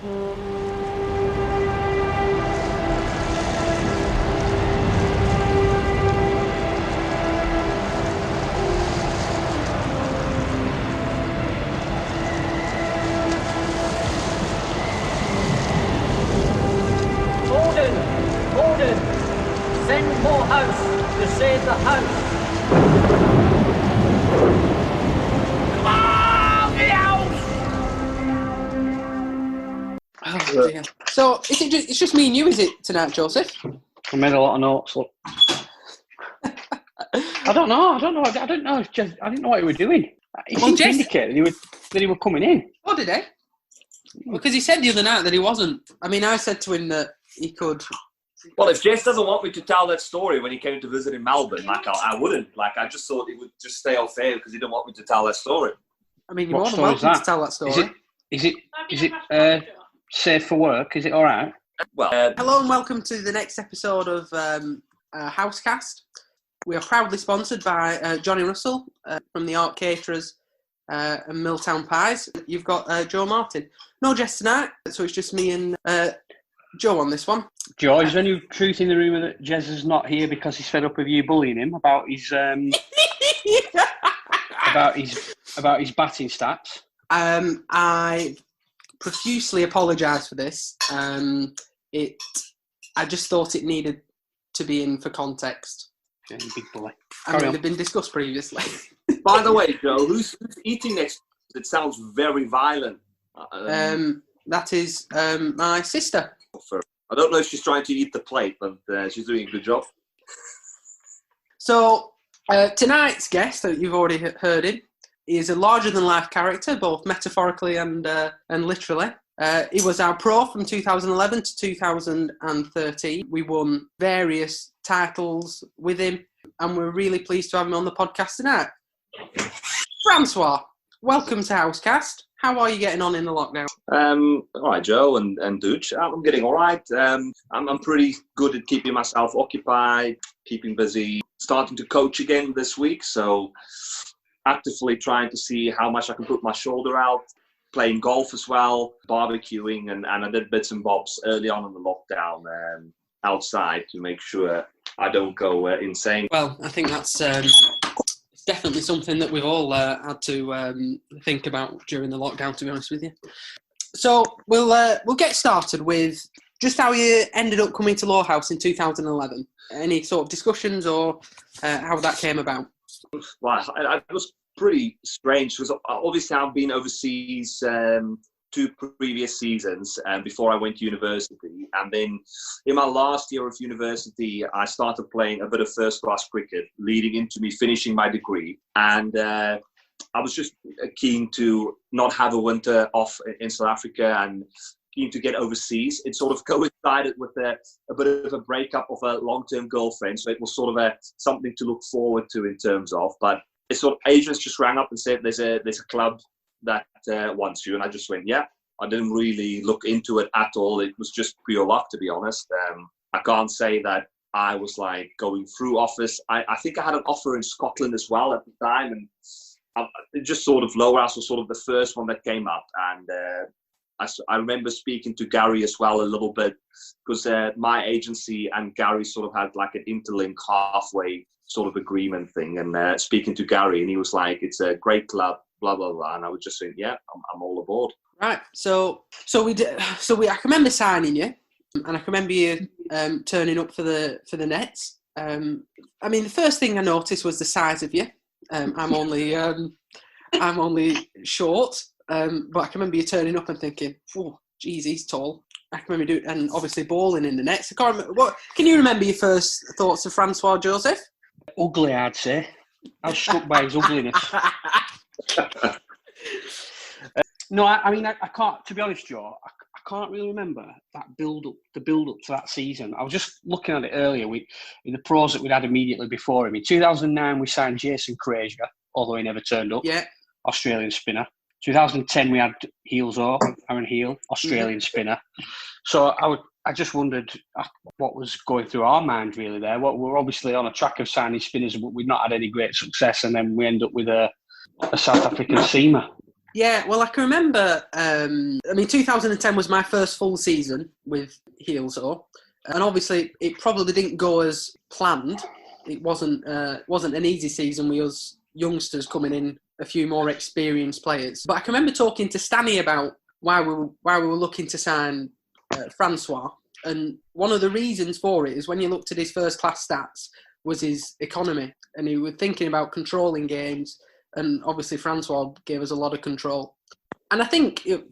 Gordon, send Lowerhouse to save the house. Come on, the house! Oh, dear. So, it's just me and you, is it, tonight, Joseph? I made a lot of notes. Look. I don't know. I didn't know what he was doing. He seemed to indicate that he was coming in. Oh, did he? Because he said the other night that he wasn't. I mean, I said to him that he could. Well, if Jess doesn't want me to tell that story when he came to visit in Melbourne, I wouldn't. I just thought he would just stay off air because he didn't want me to tell that story. I mean, you're more than welcome to tell that story. Is it safe for work? Is it all right? Well, hello and welcome to the next episode of Housecast. We are proudly sponsored by Johnny Russell from the Art Caterers and Milltown Pies. You've got Joe Martin. No Jess tonight, so it's just me and Joe on this one. Joe, is there any truth in the rumour that Jez is not here because he's fed up with you bullying him about his about his batting stats? I profusely apologise for this. I just thought it needed to be in for context. Yeah, big bully. I mean, they've been discussed previously. By the way, Joe, who's eating next? It sounds very violent. That is my sister. I don't know if she's trying to eat the plate, but she's doing a good job. So tonight's guest, that you've already heard him, is a larger-than-life character, both metaphorically and literally. He was our pro from 2011 to 2013. We won various titles with him, and we're really pleased to have him on the podcast tonight. Francois, welcome to Housecast. How are you getting on in the lockdown? All right, Joe and Dooch. I'm getting all right. I'm pretty good at keeping myself occupied, keeping busy. Starting to coach again this week, so actively trying to see how much I can put my shoulder out. Playing golf as well, barbecuing, and I did bits and bobs early on in the lockdown outside to make sure I don't go insane. Well, I think that's definitely something that we've all had to think about during the lockdown, to be honest with you. So we'll get started with just how you ended up coming to Lowerhouse in 2011. Any sort of discussions or how that came about? Well, it was pretty strange because obviously I've been overseas 2 previous seasons before I went to university, and then in my last year of university I started playing a bit of first class cricket leading into me finishing my degree, and I was just keen to not have a winter off in South Africa and keen to get overseas. It sort of coincided with a bit of a breakup of a long-term girlfriend, so it was sort of something to look forward to in terms of, but it's sort of agents just rang up and said there's a club that wants you, and I just went, yeah. I didn't really look into it at all. It was just pure luck, to be honest. I can't say that I was like going through offers. I think I had an offer in Scotland as well at the time, and it just sort of Lowerhouse was sort of the first one that came up, and I remember speaking to Gary as well a little bit because my agency and Gary sort of had like an interlink halfway sort of agreement thing, and speaking to Gary, and he was like, it's a great club, blah blah blah, and I was just saying, yeah, I'm all aboard. Right, so I can remember signing you, and I can remember you turning up for the Nets. I mean, the first thing I noticed was the size of you. I'm only short, but I can remember you turning up and thinking, "Oh, geez, he's tall." I can remember doing, and obviously bowling in the Nets. I can't remember. What can you remember your first thoughts of Francois Joseph? Ugly, I'd say. I was struck by his ugliness. No, I mean, I can't, to be honest, Joe, I can't really remember the build-up to that season. I was just looking at it earlier in the pros that we'd had immediately before him. In 2009, we signed Jason Frazier, although he never turned up, Australian spinner. 2010, we had Aaron Heel, Australian spinner. So I just wondered what was going through our mind really there. We're obviously on a track of signing spinners, but we've not had any great success, and then we end up with a South African seamer. Yeah, well, I can remember. 2010 was my first full season with Healesall, and obviously it probably didn't go as planned. It wasn't an easy season with us youngsters coming in, a few more experienced players. But I can remember talking to Stanny about why we were looking to sign Francois, and one of the reasons for it is when you looked at his first class stats was his economy, and he was thinking about controlling games. And obviously, Francois gave us a lot of control. And I think, you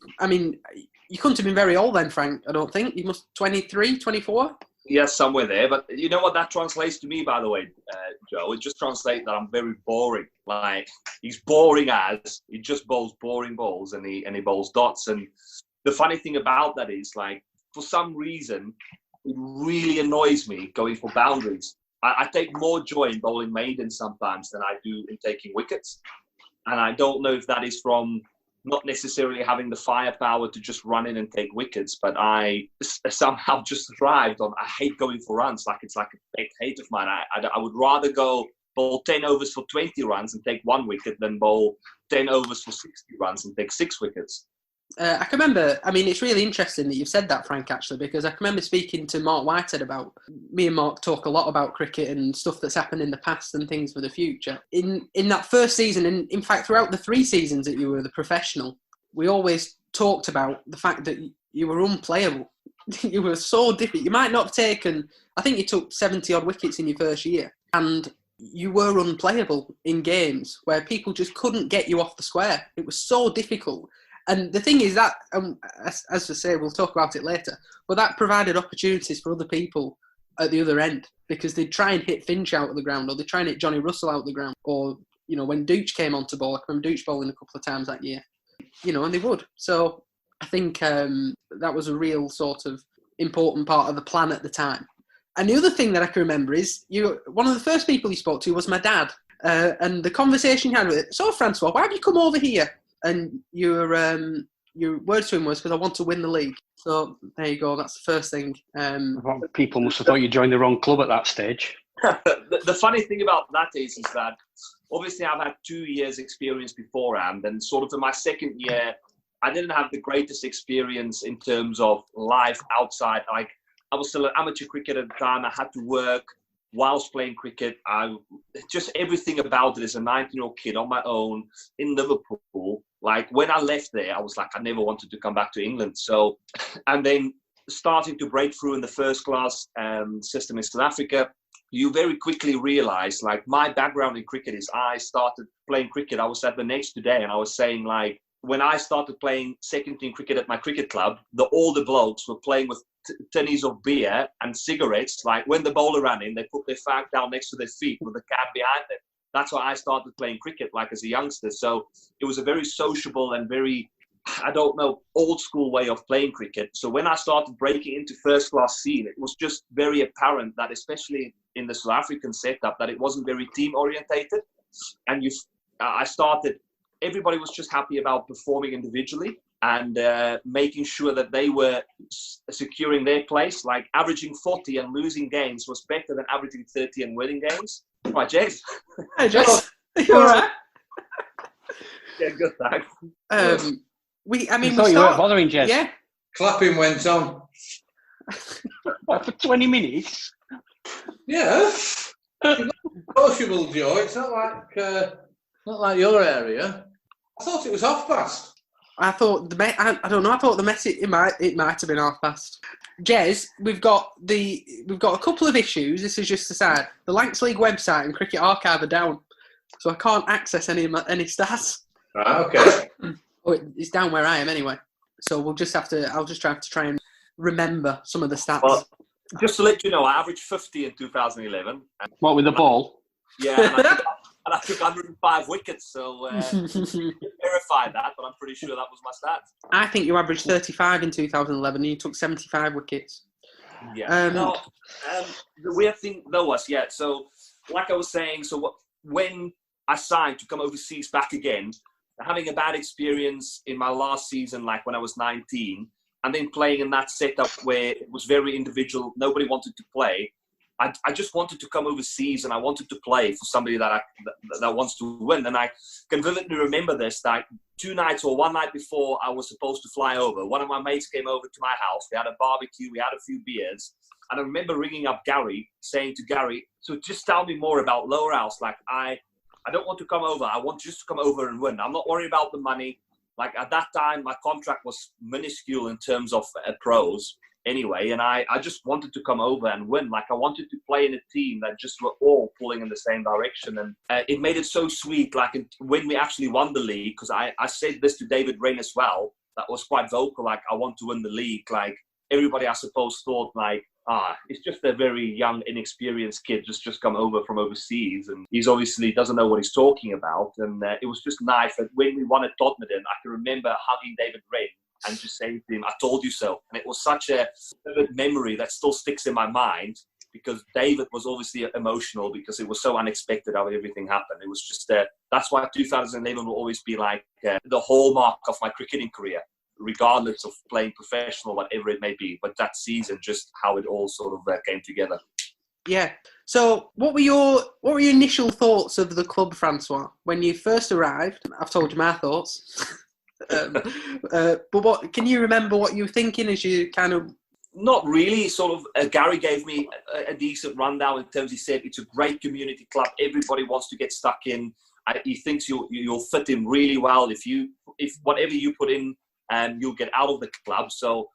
couldn't have been very old then, Frank, I don't think. You must 23, 24? Yes, somewhere there. But you know what that translates to me, by the way, Joe? It just translates that I'm very boring. Like, he's boring as, he just bowls boring balls and he bowls dots. And the funny thing about that is, like, for some reason, it really annoys me going for boundaries. I take more joy in bowling maiden sometimes than I do in taking wickets. And I don't know if that is from not necessarily having the firepower to just run in and take wickets, but I somehow just thrived on, I hate going for runs. Like, it's like a big hate of mine. I would rather go bowl 10 overs for 20 runs and take 1 wicket than bowl 10 overs for 60 runs and take 6 wickets. I can remember, it's really interesting that you've said that, Frank, actually, because I can remember speaking to Mark Whitehead about, me and Mark talk a lot about cricket and stuff that's happened in the past and things for the future. In that first season, and in fact, throughout the 3 seasons that you were the professional, we always talked about the fact that you were unplayable. You were so different. You might not have taken, I think you took 70 odd wickets in your first year, and you were unplayable in games where people just couldn't get you off the square. It was so difficult. And the thing is that, as I say, we'll talk about it later, but that provided opportunities for other people at the other end, because they'd try and hit Finch out of the ground, or they'd try and hit Johnny Russell out of the ground, or, when Dooch came onto ball, I can remember Dooch bowling a couple of times that year, and they would. So I think that was a real sort of important part of the plan at the time. And the other thing that I can remember is one of the first people you spoke to was my dad, and the conversation you had with it. So, Francois, why have you come over here? And your word to him was, because I want to win the league. So there you go. That's the first thing. People must have thought you joined the wrong club at that stage. The funny thing about that is that obviously I've had 2 years experience beforehand, and sort of in my second year, I didn't have the greatest experience in terms of life outside. Like, I was still an amateur cricketer at the time. I had to work whilst playing cricket. Just everything about it as a 19-year-old kid on my own in Liverpool. Like, when I left there, I was like, I never wanted to come back to England. So, and then starting to break through in the first class system in South Africa, you very quickly realize, like, my background in cricket is I started playing cricket. I was at the Next today, and I was saying, like, when I started playing second team cricket at my cricket club, the older blokes were playing with tinnies of beer and cigarettes. Like, when the bowler ran in, they put their fag down next to their feet with a cab behind them. That's why I started playing cricket, like, as a youngster. So it was a very sociable and very, old school way of playing cricket. So when I started breaking into first class scene, it was just very apparent that, especially in the South African setup, that it wasn't very team orientated. And everybody was just happy about performing individually and making sure that they were securing their place. Like, averaging 40 and losing games was better than averaging 30 and winning games. Right, Jez? Hey, Jez. You all right? Yeah, good, thanks. I thought you weren't bothering, Jez. Yeah. Clapping went on. What, for 20 minutes? Yeah. Sociable, Joe. It's not like your area. I thought it was half past. I thought I don't know. I thought the message it might have been half past. Jez, we've got a couple of issues. This is just the side. The Lancs League website and Cricket Archive are down, so I can't access any stats. Right. Okay. Oh, it's down where I am anyway. So I'll just have to try and remember some of the stats. Well, just to let you know, I averaged 50 in 2011. What, with the ball? Yeah. And I took 105 wickets, so verify that, but I'm pretty sure that was my stats. I think you averaged 35 in 2011 and you took 75 wickets. Yeah. The weird thing, though, was, so like I was saying, when I signed to come overseas back again, having a bad experience in my last season, like when I was 19, and then playing in that setup where it was very individual, nobody wanted to play, I just wanted to come overseas and I wanted to play for somebody that wants to win. And I can vividly remember this, that 2 nights or 1 night before I was supposed to fly over, one of my mates came over to my house. We had a barbecue, we had a few beers. And I remember ringing up Gary, saying to Gary, so just tell me more about Lowerhouse. Like, I don't want to come over. I want just to come over and win. I'm not worried about the money. Like, at that time, my contract was minuscule in terms of pros anyway. And I just wanted to come over and win. Like, I wanted to play in a team that just were all pulling in the same direction. And it made it so sweet. Like, when we actually won the league, because I said this to David Rain as well, that was quite vocal. Like, I want to win the league. Like, everybody, I suppose, thought, like, it's just a very young, inexperienced kid just come over from overseas. And he's obviously doesn't know what he's talking about. And it was just nice that when we won at Tottenham, I can remember hugging David Rain and just saying to him, I told you so. And it was such a vivid memory that still sticks in my mind, because David was obviously emotional because it was so unexpected how everything happened. It was just, that's why 2011 will always be like the hallmark of my cricketing career, regardless of playing professional, whatever it may be. But that season, just how it all sort of came together. Yeah. So what were your initial thoughts of the club, Francois, when you first arrived? I've told you my thoughts. But what can you remember what you were thinking as you kind of... Not really. Sort of, Gary gave me a decent rundown in terms. He said it's a great community club. Everybody wants to get stuck in. He thinks you'll fit in really well if whatever you put in, you'll get out of the club. So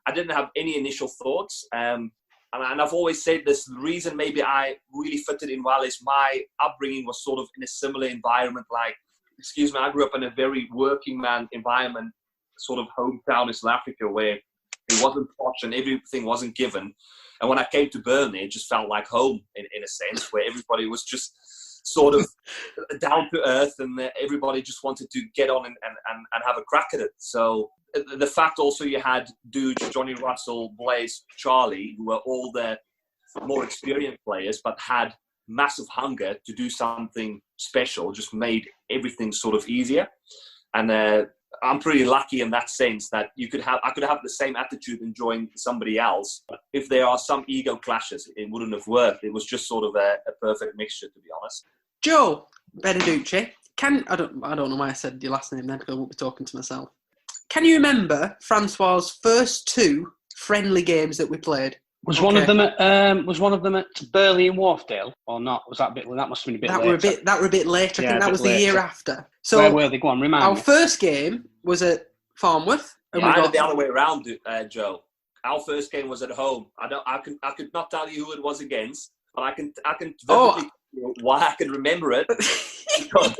I didn't have any initial thoughts. And I've always said this, the reason maybe I really fitted in well is my upbringing was sort of in a similar environment. Like, excuse me, I grew up in a very working man environment, sort of hometown in South Africa, where it wasn't posh and everything wasn't given. And when I came to Burnley, it just felt like home in a sense, where everybody was just sort of down to earth, and everybody just wanted to get on and have a crack at it. So the fact also you had Dooge, Johnny Russell, Blaze, Charlie, who were all the more experienced players, but had massive hunger to do something special, just made everything sort of easier. And I'm pretty lucky in that sense that I could have the same attitude and join somebody else. But if there are some ego clashes, it wouldn't have worked. It was just sort of a perfect mixture, to be honest. Joe Beneducci, I don't know why I said your last name then, because I won't be talking to myself. Can you remember Francois' first 2 friendly games that we played? Was one of them at Burley and Wharfdale or not? Was that a bit? That must have been a bit later. That were a bit later. I think that was the year after. So where were they? Go on, remind me. Our first game was at Farnworth. And I had it the other way around, Joe. Our first game was at home. I could not tell you who it was against, but I can vividly why I can remember it. Because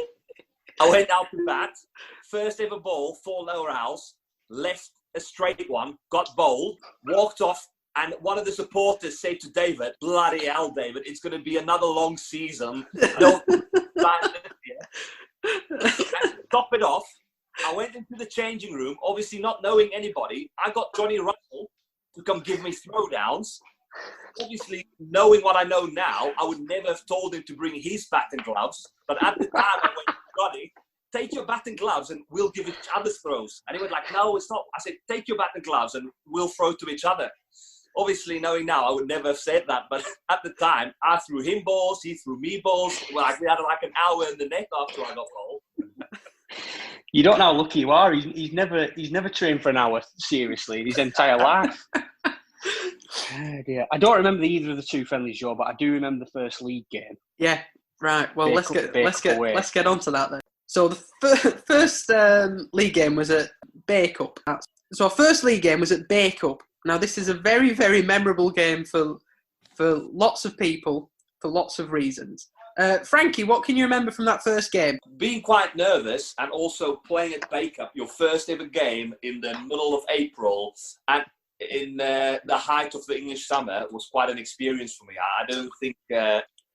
I went out to bat, first ever ball for Lowerhouse, left a straight one, got bowled, walked off. And one of the supporters said to David, bloody hell, David, it's going to be another long season. Don't sign this year. And to top it off, I went into the changing room, obviously not knowing anybody. I got Johnny Russell to come give me throwdowns. Obviously, knowing what I know now, I would never have told him to bring his bat and gloves. But at the time, I went, Johnny, take your bat and gloves and we'll give each other throws. And he went like, no, it's not. I said, take your bat and gloves and we'll throw to each other. Obviously, knowing now, I would never have said that. But at the time, I threw him balls, he threw me balls. Well, we had like an hour in the net after I got bowled. You don't know how lucky you are. He's never trained for an hour, seriously, in his entire life. Oh dear. I don't remember either of the 2 friendlies, Joe, but I do remember the first league game. Yeah, right. Well, let's get on to that then. So the first league game was at Bay Cup. So our first league game was at Bay Cup. Now, this is a very, very memorable game for lots of people, for lots of reasons. Frankie, what can you remember from that first game? Being quite nervous and also playing at Bay Cup, your first ever game in the middle of April and in the height of the English summer was quite an experience for me. I don't think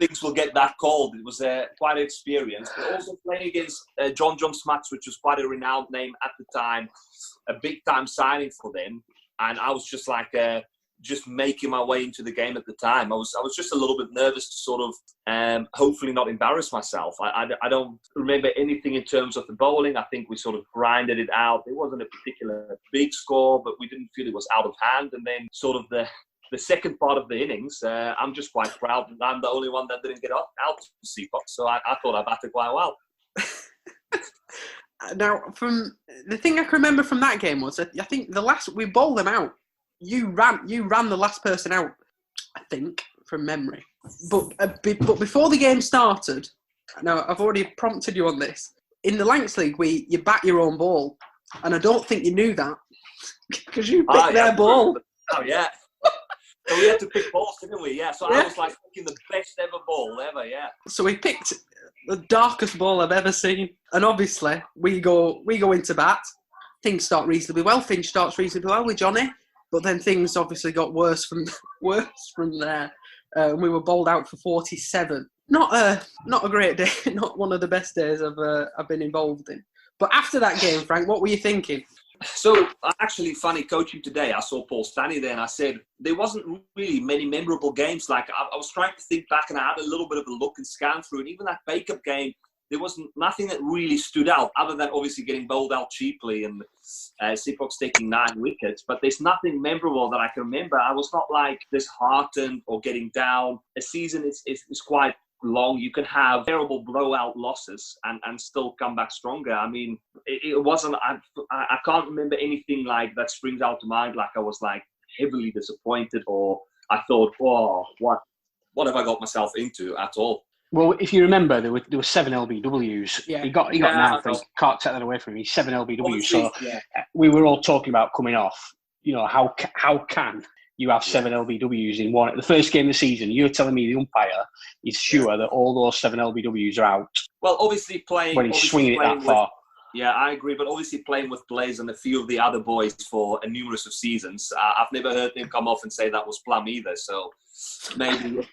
things will get that cold. It was quite an experience. But also playing against John Smuts, which was quite a renowned name at the time, a big-time signing for them. And I was just like, just making my way into the game at the time. I was just a little bit nervous to sort of, hopefully not embarrass myself. I don't remember anything in terms of the bowling. I think we sort of grinded it out. It wasn't a particular big score, but we didn't feel it was out of hand. And then sort of the the second part of the innings, I'm just quite proud that I'm the only one that didn't get out to Seafox. So I thought I batted quite well. Now, from the thing I can remember from that game was that I think we bowled them out. You ran the last person out, I think, from memory. But before the game started, now I've already prompted you on this. In the Lancs League, you bat your own ball, and I don't think you knew that because you picked their ball. Oh yeah. So we had to pick balls, didn't we? Yeah. So I was like picking the best ever ball ever. Yeah. So we picked the darkest ball I've ever seen, and obviously we go into bat. Things start reasonably well. Finch starts reasonably well with Johnny, but then things obviously got worse from there. We were bowled out for 47. Not a great day. Not one of the best days I've been involved in. But after that game, Frank, what were you thinking? So, actually, funny, coaching today, I saw Paul Stanley there and I said, there wasn't really many memorable games. Like, I was trying to think back and I had a little bit of a look and scan through. And even that Baker game, there was nothing that really stood out other than obviously getting bowled out cheaply and Seafox taking 9 wickets. But there's nothing memorable that I can remember. I was not like disheartened or getting down. A season is quite long. You can have terrible blowout losses and still come back stronger. I mean, it wasn't, I can't remember anything like that springs out to mind. Like I was like heavily disappointed or I thought, oh, what have I got myself into at all? Well, if you remember, there were 7 LBWs. Yeah. He got now. Can't take that away from him. He's 7 LBWs. Obviously, so we were all talking about coming off. You know, how can you have 7 LBWs in one? The first game of the season, you're telling me the umpire is sure that all those 7 LBWs are out. Well, obviously playing... When he's swinging it that far. Yeah, I agree. But obviously playing with Blaze and a few of the other boys for a numerous of seasons, I've never heard them come off and say that was plum either. So maybe...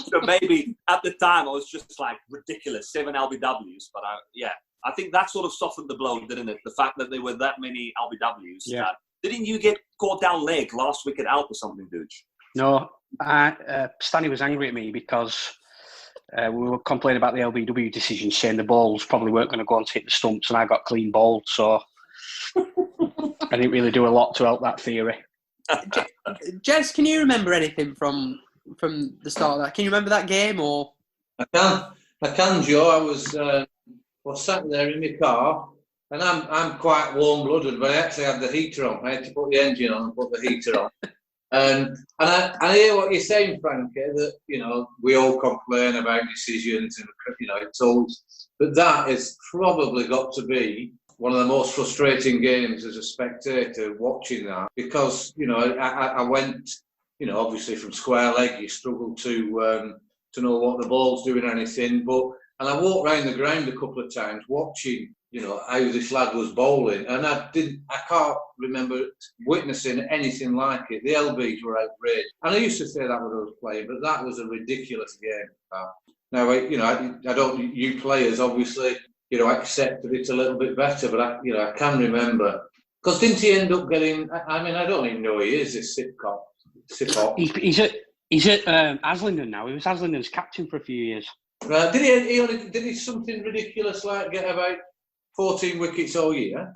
so maybe at the time I was just like ridiculous, 7 LBWs. But I think that sort of softened the blow, didn't it? The fact that there were that many LBWs. Yeah. Didn't you get caught down leg last wicket out or something, dude? No, Stanley was angry at me because we were complaining about the LBW decision, saying the balls probably weren't going to go on to hit the stumps, and I got clean bowled, so I didn't really do a lot to help that theory. Jez, can you remember anything from the start of that? Can you remember that game or? I can, Joe. I was sat there in my car. And I'm quite warm-blooded, but I actually had the heater on. I had to put the engine on and put the heater on. And I hear what you're saying, Frankie, that, you know, we all complain about decisions and, you know, it's all... But that has probably got to be one of the most frustrating games as a spectator watching that. Because, you know, I went, you know, obviously from square leg, you struggle to know what the ball's doing or anything. And I walked around the ground a couple of times watching, you know, how this lad was bowling, and I can't remember witnessing anything like it. The LBs were outrageous, and I used to say that when I was playing, but that was a ridiculous game. Now, you know, I don't. You players obviously, you know, accepted it a little bit better, but I can remember because didn't he end up getting? I mean, I don't even know who he is. This Sipop. He's at Aslington now. He was Aslinden's captain for a few years. Right? Did he something ridiculous like get about 14 wickets all year?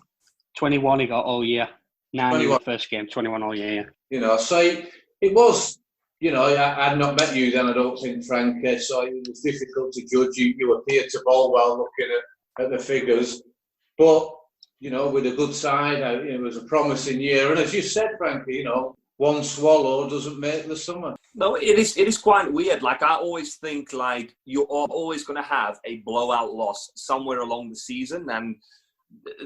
21 he got all year. 9 in the first game, 21 all year, yeah. You know, so it was, you know, I had not met you then, I don't think, Frank, so it was difficult to judge. You appeared to bowl well looking at the figures. But, you know, with a good side, it was a promising year. And as you said, Frankie, you know, one swallow doesn't make the summer. No, it is quite weird. Like, I always think, like, you are always going to have a blowout loss somewhere along the season. And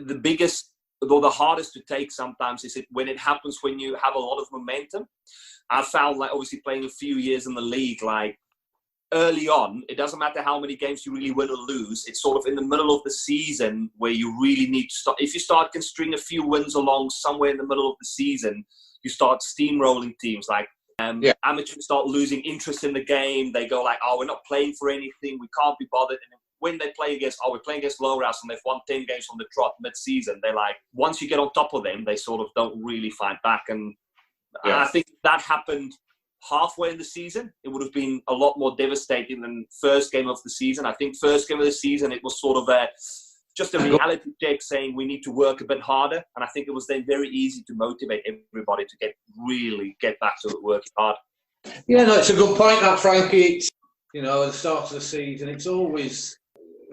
the biggest, or the hardest to take sometimes is when it happens when you have a lot of momentum. I found, like, obviously playing a few years in the league, like, early on, it doesn't matter how many games you really win or lose. It's sort of in the middle of the season where you really need to start. If you can string a few wins along somewhere in the middle of the season, you start steamrolling teams. Like amateurs start losing interest in the game. They go like, oh, we're not playing for anything. We can't be bothered. And when they play against, we're playing against Lowerhouse and they've won 10 games on the trot mid-season, they're like, once you get on top of them, they sort of don't really fight back. And I think that happened halfway in the season. It would have been a lot more devastating than first game of the season. I think first game of the season, it was sort of just a reality check saying we need to work a bit harder. And I think it was then very easy to motivate everybody to get back to working hard. Yeah, no, it's a good point, that, Frankie. It's, at the start of the season, it's always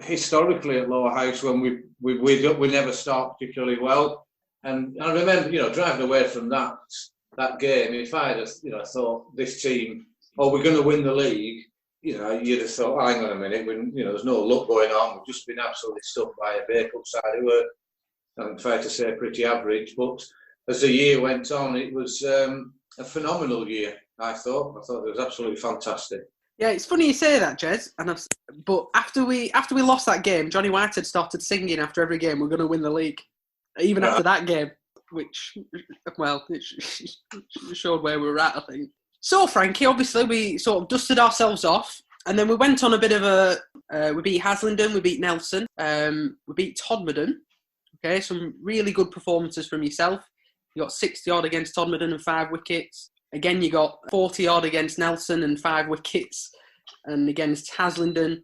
historically at Lowerhouse when we never start particularly well. And I remember, driving away from that game, if I had, thought this team, we're going to win the league, you'd have thought, hang on a minute, there's no luck going on. We've just been absolutely stuck by a Bacup side who were, I'm fair to say, pretty average. But as the year went on, it was a phenomenal year, I thought. I thought it was absolutely fantastic. Yeah, it's funny you say that, Jez. But after we lost that game, Johnny White had started singing after every game, we're going to win the league. Even after that game, which, well, it showed where we were at, I think. So, Frankie, obviously, we sort of dusted ourselves off, and then we went on a bit of we beat Haslingden, we beat Nelson, we beat Todmorden. Okay, some really good performances from yourself. You got 60-odd against Todmorden and 5 wickets. Again, you got 40-odd against Nelson and 5 wickets. And against Haslingden,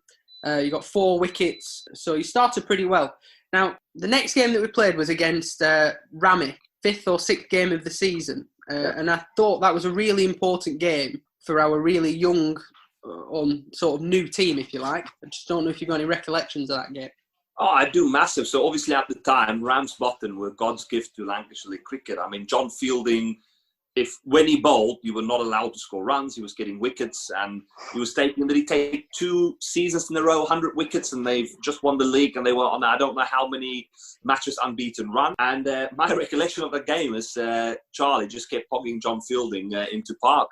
you got 4 wickets. So you started pretty well. Now, the next game that we played was against Ramy, 5th or 6th game of the season. And I thought that was a really important game for our really young, sort of new team, if you like. I just don't know if you've got any recollections of that game. Oh, I do massive. So obviously at the time, Ramsbottom were God's gift to Lancashire League cricket. I mean, John Fielding, when he bowled, you were not allowed to score runs. He was getting wickets, and did he take 2 seasons in a row, 100 wickets, and they've just won the league, and they were on, I don't know how many matches unbeaten run. And my recollection of the game is Charlie just kept pogging John Fielding into park.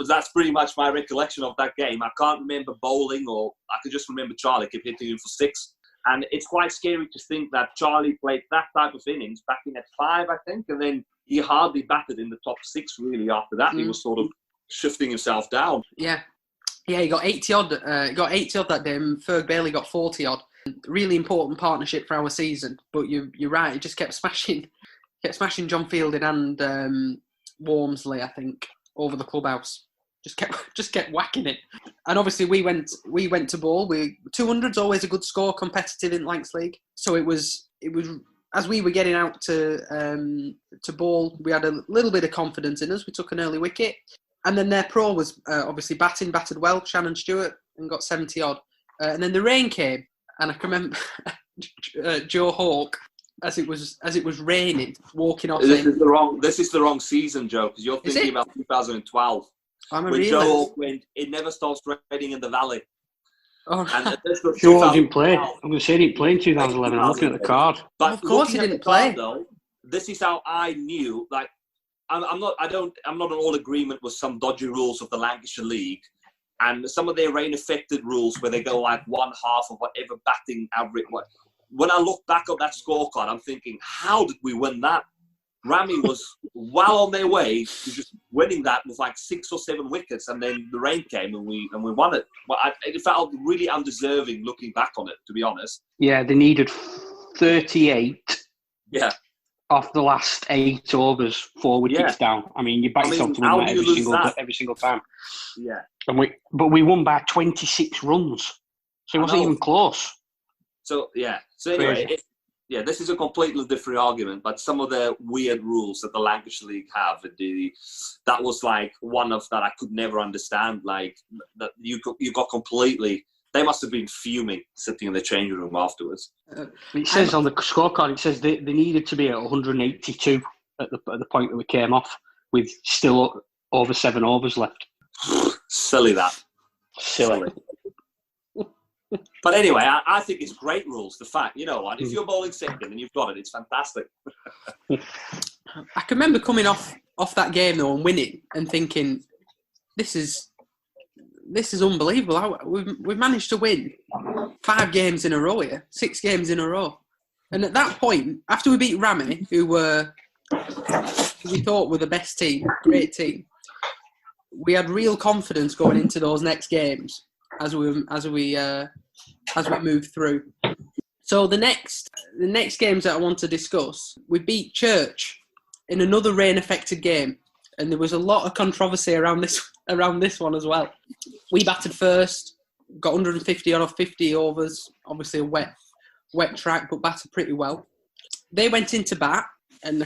That's pretty much my recollection of that game. I can't remember bowling, or I can just remember Charlie kept hitting him for 6. And it's quite scary to think that Charlie played that type of innings back in at 5, I think, and then he hardly batted in the top 6 really after that. He was sort of shifting himself down. Yeah, he got 80-odd. He got 80-odd that day, and Ferg Bailey got 40-odd. Really important partnership for our season. But you're right, he just kept smashing John Fielding and Wormsley, I think, over the clubhouse. Just kept whacking it. And obviously we went to ball. 200's always a good score, competitive in Lancs League. So it was as we were getting out to ball, we had a little bit of confidence in us. We took an early wicket, and then their pro was obviously batted well, Shannon Stewart, and got 70-odd. And then the rain came, and I can remember Joe Hawke, as it was raining, walking off. This is the wrong season, Joe, because you're thinking about 2012. When Joe Hawke went, it never stops raining in the valley. Oh. And this was Joe didn't play. I'm going to say he didn't play in 2011. I'm looking at the card. But of course he didn't play. Though, this is how I knew. Like, I'm not in all agreement with some dodgy rules of the Lancashire League, and some of their rain-affected rules where they go like 1/2 of whatever batting average. When I look back at that scorecard, I'm thinking, how did we win that? Ramy was well on their way to just winning that with like 6 or 7 wickets, and then the rain came and we won it. But it felt really undeserving looking back on it, to be honest. Yeah, they needed 38. Yeah. Off the last 8 overs, 4 wickets down. I mean, you back yourself to win that every single time. Yeah. But we won by 26 runs, so it wasn't even close. So yeah. So anyway. This is a completely different argument, but some of the weird rules that the Lancashire League have, that was like one of that I could never understand. Like that you got completely. They must have been fuming sitting in the changing room afterwards. It says on the scorecard, it says they needed to be at 182 at the point that we came off, with still over 7 overs left. Silly that. Silly. But anyway, I think it's great rules. The fact, you know what, if you're bowling second and you've got it, it's fantastic. I can remember coming off that game though and winning and thinking, this is unbelievable. We've managed to win 5 games in a row here, 6 games in a row. And at that point, after we beat Ramy, who we thought were the best team, great team, we had real confidence going into those next games as we move through. So the next games that I want to discuss, we beat Church in another rain-affected game, and there was a lot of controversy around this one as well. We batted first, got 150 off 50 overs, obviously a wet wet track, but batted pretty well. They went into bat, and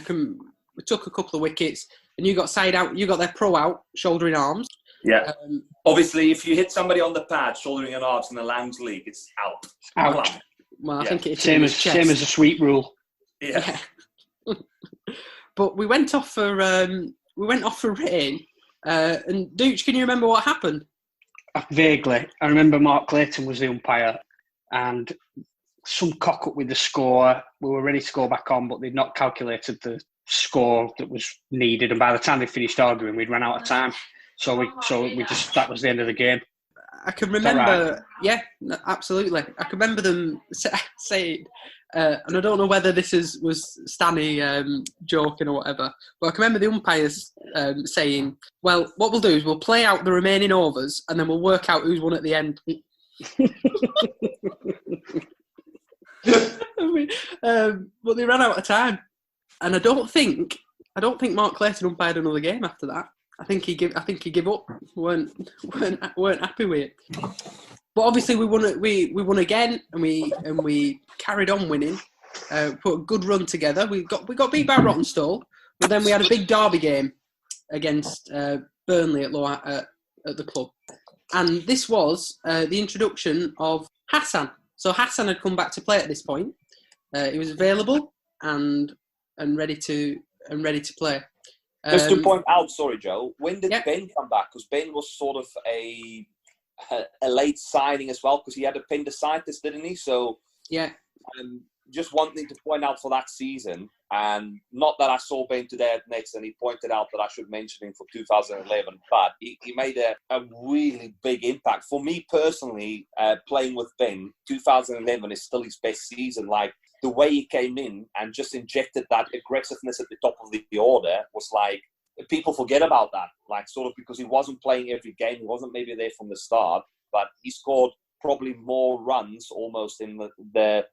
we took a couple of wickets, and you got side out. You got their pro out, shouldering arms. Yeah. Obviously, if you hit somebody on the pad, shouldering an arms in the Lambs League, it's out. Out. Well, I think it's same as the sweep rule. Yeah. But we went off for rain. And Dooch, can you remember what happened? Vaguely, I remember Mark Clayton was the umpire, and some cock up with the score. We were ready to go back on, but they'd not calculated the score that was needed, and by the time they finished arguing, we'd run out of time. So we just that was the end of the game. I can remember, right? Yeah, absolutely. I can remember them saying, and I don't know whether this was Stanley joking or whatever, but I can remember the umpires saying, "Well, what we'll do is we'll play out the remaining overs, and then we'll work out who's won at the end." But they ran out of time, and I don't think Mark Clayton umpired another game after that. I think he gave up. weren't happy with it. But obviously we won again, and we carried on winning. Put a good run together. We got beat by Rottenstall, but then we had a big derby game against Burnley at the club, and this was the introduction of Hassan. So Hassan had come back to play at this point. He was available and ready to play. Just to point out, sorry, Joe, when did Yeah. Ben come back? Because Ben was sort of a late signing as well, because he had appendicitis, didn't he? So Yeah. Just one thing to point out for that season, and not that I saw Ben today at Nets, and he pointed out that I should mention him for 2011, but he made a really big impact. For me personally, playing with Ben, 2011 is still his best season. Like, the way he came in and just injected that aggressiveness at the top of the order was like, people forget about that. Like, sort of, because he wasn't playing every game, he wasn't maybe there from the start, but he scored probably more runs almost in the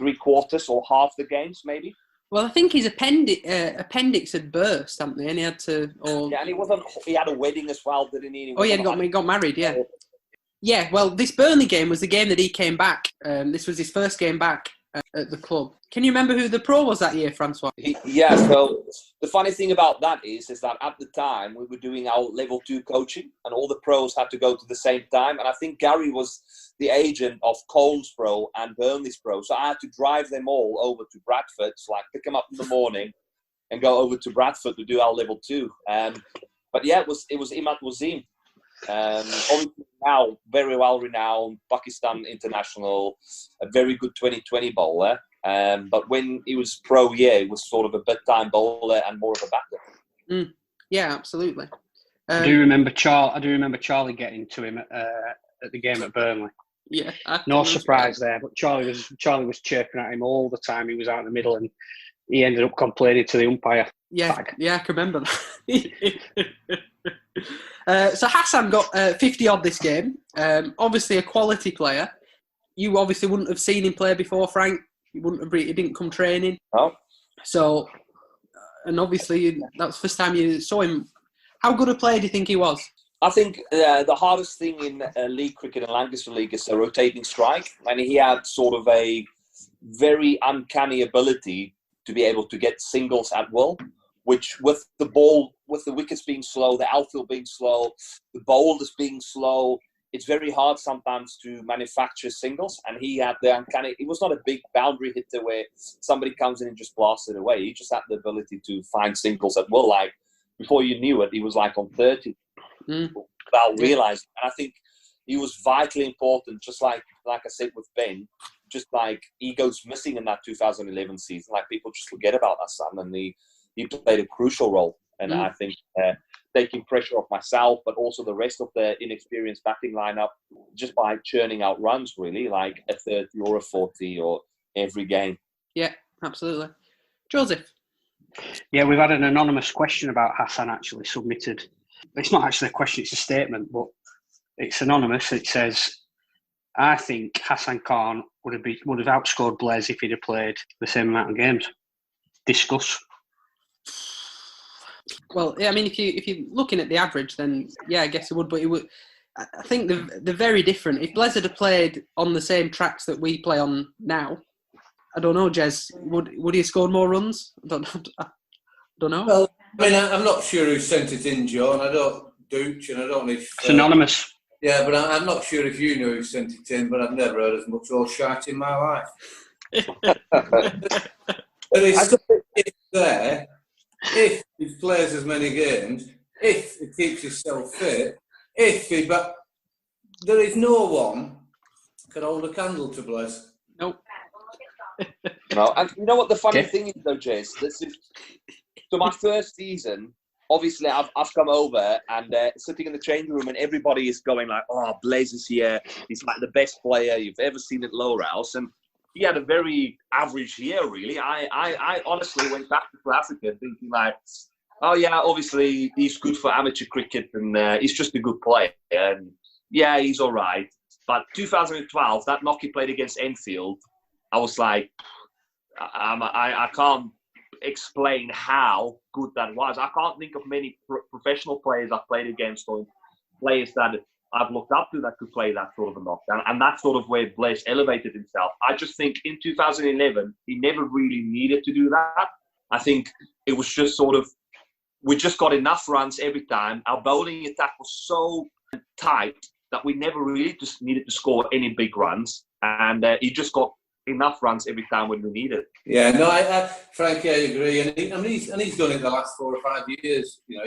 3/4 or half the games, maybe. Well, I think his appendix had burst, hadn't they? And he had to. Yeah, and he had a wedding as well, didn't he? He got married. Yeah. Yeah. Well, this Burnley game was the game that he came back. This was his first game back at the club. Can you remember who the pro was that year, Francois? Yeah, so the funny thing about that is that at the time we were doing our level 2 coaching, and all the pros had to go to the same time. And I think Gary was the agent of Cole's pro and Burnley's pro. So I had to drive them all over to Bradford, so like pick them up in the morning and go over to Bradford to do our level 2. But yeah, it was Imad Wasim. Obviously now very well renowned Pakistan international, a very good 2020 bowler. But when he was pro, he was sort of a bedtime bowler and more of a batter. Yeah, absolutely. I do remember Charlie getting to him at the game at Burnley. Yeah, no surprise there. But Charlie was chirping at him all the time. He was out in the middle, and he ended up complaining to the umpire. Yeah, I can remember that. So Hassan got 50 odd this game. Obviously a quality player. You obviously wouldn't have seen him play before, Frank. He didn't come training. Oh. So, and obviously that was the first time you saw him. How good a player do you think he was? I think the hardest thing in league cricket and Lancashire League is a rotating strike. And he had sort of a very uncanny ability to be able to get singles at will, which with the ball, with the wickets being slow, the outfield being slow, the bowlers being slow, it's very hard sometimes to manufacture singles. And he had the uncanny, he was not a big boundary hitter where somebody comes in and just blasts it away. He just had the ability to find singles at will. Like, before you knew it, he was like on 30 without realising. And I think he was vitally important, just like I said with Ben, just like he goes missing in that 2011 season. Like, people just forget about that son, and he played a crucial role. And I think taking pressure off myself, but also the rest of the inexperienced batting lineup, just by churning out runs, really, like a 30 or a 40 or every game. Yeah, absolutely. Joseph? Yeah, we've had an anonymous question about Hassan actually submitted. It's not actually a question, it's a statement, but it's anonymous. It says, I think Hassan Khan would have outscored Blaise if he'd have played the same amount of games. Discuss. Well, yeah, I mean, if you're looking at the average, then yeah, I guess it would. But it would. I think they're very different. If Blaise had played on the same tracks that we play on now, I don't know, Jez. Would he have scored more runs? I don't know. Well, I mean, I'm not sure who sent it in, Joe, and I don't Dooch, and I don't know if... It's anonymous. Yeah, but I'm not sure if you know who sent it in, but I've never heard as much all shite in my life. But it's there, if he plays as many games, if he keeps himself fit, but there is no one can hold a candle to Blaise. Nope. No, and you know what the funny thing is though, Jace? So my first season, obviously I've come over and sitting in the changing room and everybody is going like, oh, Blaise is here. He's like the best player you've ever seen at Lowerhouse. And he had a very average year, really. I honestly went back to South Africa thinking like, oh yeah, obviously he's good for amateur cricket and he's just a good player. And yeah, he's all right. But 2012, that knock he played against Enfield, I was like, I can't explain how good that was. I can't think of many professional players I've played against or players that I've looked up to that could play that sort of a knock. And that's sort of where Blaise elevated himself. I just think in 2011, he never really needed to do that. I think it was just sort of, we just got enough runs every time. Our bowling attack was so tight that we never really just needed to score any big runs. And he just got enough runs every time when we needed. Yeah, no, Frankie, I agree. And he's done it the last 4 or 5 years. You know,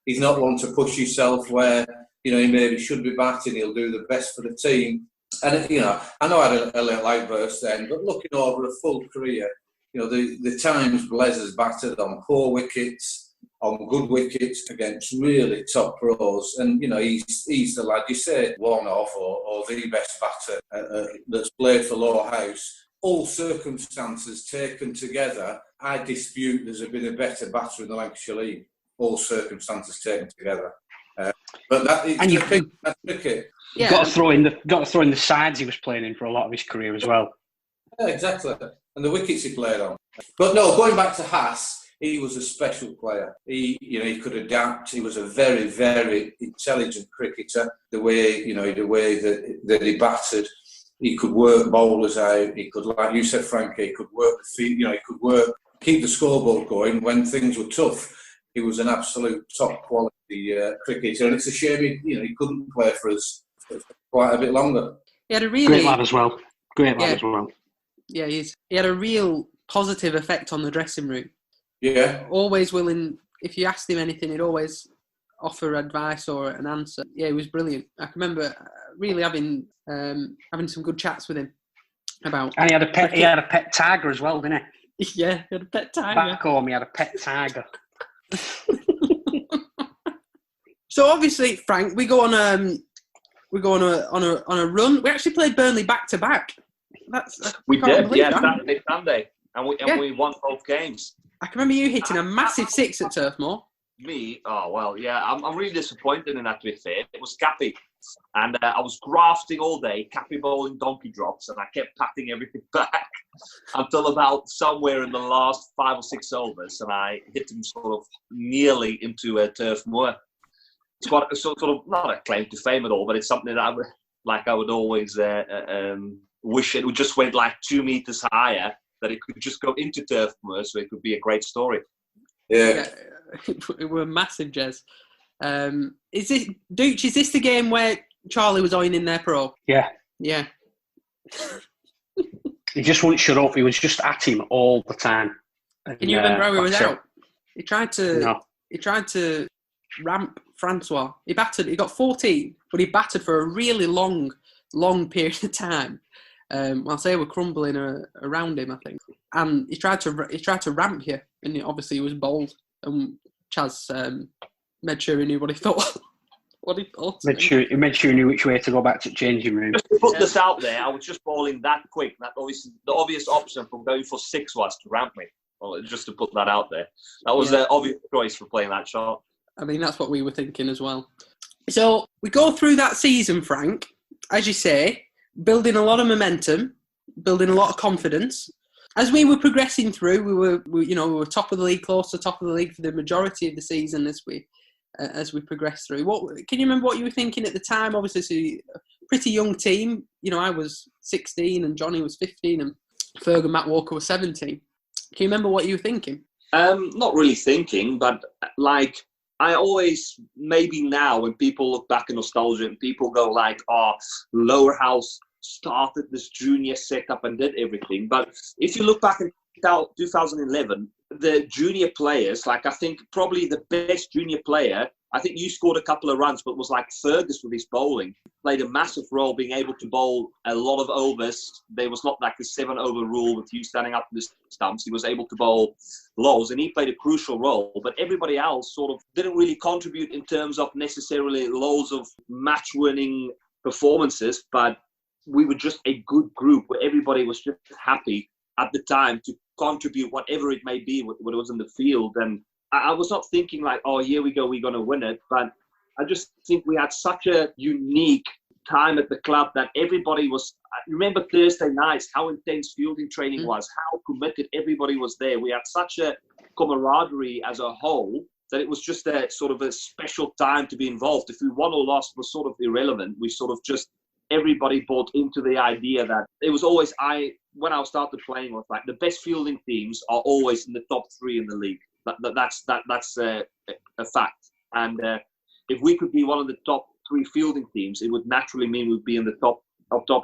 he's not one to push himself where, you know, he maybe should be batting. He'll do the best for the team. And, you know, I know I had a little outburst then, but looking over a full career, you know, the times Blaise has batted on poor wickets, on good wickets against really top pros, and you know he's the lad you say one of or the best batter that's played for Lowerhouse. All circumstances taken together, I dispute there's been a better batter in the Lancashire League. All circumstances taken together, but that's cricket. Yeah. Got to throw in the sides he was playing in for a lot of his career as well. Yeah, exactly, and the wickets he played on. But no, going back to Haas. He was a special player. He could adapt. He was a very, very intelligent cricketer. The way that he batted, he could work bowlers out. He could, like you said, Frankie, he could work the field. You know, he could keep the scoreboard going when things were tough. He was an absolute top quality cricketer, and it's a shame he couldn't play for us for quite a bit longer. He had a really great lad as well. Yeah, he had a real positive effect on the dressing room. Yeah. Always willing, if you asked him anything, he'd always offer advice or an answer. Yeah, he was brilliant. I can remember really having some good chats with him about. And he had a pet tiger as well, didn't he? Yeah, he had a pet tiger. Back home, he had a pet tiger. So obviously, Frank, we go on a run. We actually played Burnley back to back. We did, yeah, Sunday, and we won both games. I can remember you hitting a massive 6 at Turf Moor. Me? Oh, well, yeah. I'm really disappointed in that, to be fair. It was Cappy. And I was grafting all day, Cappy bowling donkey drops, and I kept patting everything back until about somewhere in the last 5 or 6 overs, and I hit him sort of nearly into a Turf Moor. It's quite a sort of, not a claim to fame at all, but it's something that I would always wish it would just went like 2 meters higher, that it could just go into Turf Moor, so it could be a great story. Yeah. It were massive, Jez. Is this the game where Charlie was in their pro? Yeah. Yeah. He just wouldn't shut up. He was just at him all the time. Can you remember how he was out? He tried to ramp Francois. He got 14, but he batted for a really long period of time. I'll say we're crumbling around him, I think. And he tried to ramp you, and obviously he was bold. And Chaz made sure he knew what he thought. Made sure he knew which way to go back to the changing room. Just to put this out there, I was just bowling that quick. That the obvious option from going for 6 was to ramp me. Well, just to put that out there, that was the obvious choice for playing that shot. I mean, that's what we were thinking as well. So we go through that season, Frank, as you say, building a lot of momentum, building a lot of confidence. As we were progressing through, we were top of the league, close to top of the league for the majority of the season as we progressed through. Can you remember what you were thinking at the time? Obviously, it's a pretty young team. You know, I was 16 and Johnny was 15, and Ferg and Matt Walker were 17. Can you remember what you were thinking? Not really thinking, but like I always, maybe now when people look back in nostalgia and people go like, oh, Lowerhouse started this junior setup and did everything. But if you look back in 2011, the junior players, like I think probably the best junior player, I think you scored a couple of runs, but was like Fergus with his bowling. Played a massive role being able to bowl a lot of overs. There was not like the 7-over rule with you standing up in the stumps. He was able to bowl lows and he played a crucial role. But everybody else sort of didn't really contribute in terms of necessarily loads of match-winning performances, but we were just a good group where everybody was just happy at the time to contribute whatever it may be when it was in the field. And I was not thinking like, oh, here we go, we're going to win it. But I just think we had such a unique time at the club that everybody was, I remember Thursday nights, how intense fielding training was, how committed everybody was there. We had such a camaraderie as a whole that it was just a sort of a special time to be involved. If we won or lost was sort of irrelevant. We sort of just, everybody bought into the idea that it was always, when I started playing, was like the best fielding teams are always in the top 3 in the league. That's a fact. And if we could be one of the top 3 fielding teams, it would naturally mean we'd be in the top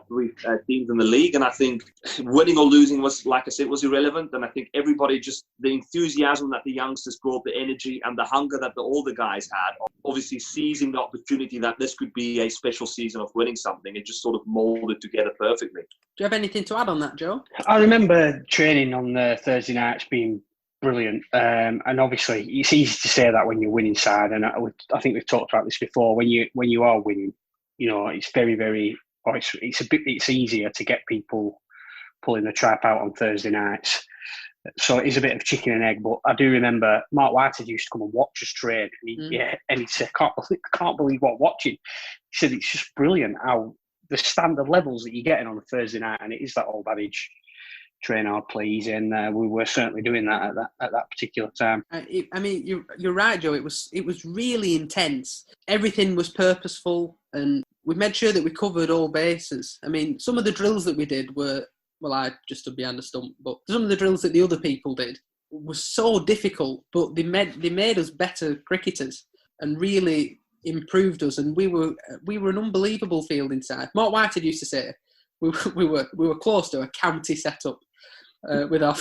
3 teams in the league. And I think winning or losing was, like I said, was irrelevant. And I think everybody just, the enthusiasm that the youngsters brought, the energy and the hunger that the older guys had, obviously seizing the opportunity that this could be a special season of winning something, it just sort of molded together perfectly. Do you have anything to add on that, Joe? I remember training on the Thursday nights being brilliant, and obviously it's easy to say that when you're winning side, and I think we've talked about this before. When you are winning, you know, it's very, very, or it's easier to get people pulling the trap out on Thursday nights. So it is a bit of chicken and egg. But I do remember Mark Whitehead used to come and watch us train, and he said, "I can't believe what I'm watching." He said it's just brilliant how the standard levels that you're getting on a Thursday night, and it is that old adage, train hard, please, and we were certainly doing that at that particular time. I mean, you're right, Joe. It was really intense. Everything was purposeful, and we made sure that we covered all bases. I mean, some of the drills that we did were, well, I just stood behind the stump, but some of the drills that the other people did were so difficult, but they made us better cricketers and really improved us. And we were an unbelievable fielding side. Mark Whitehead used to say we were close to a county setup with our